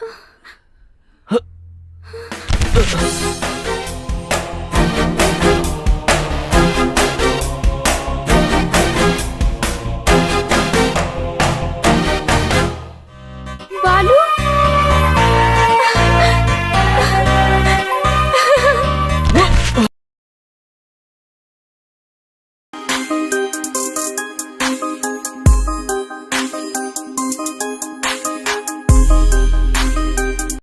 बालू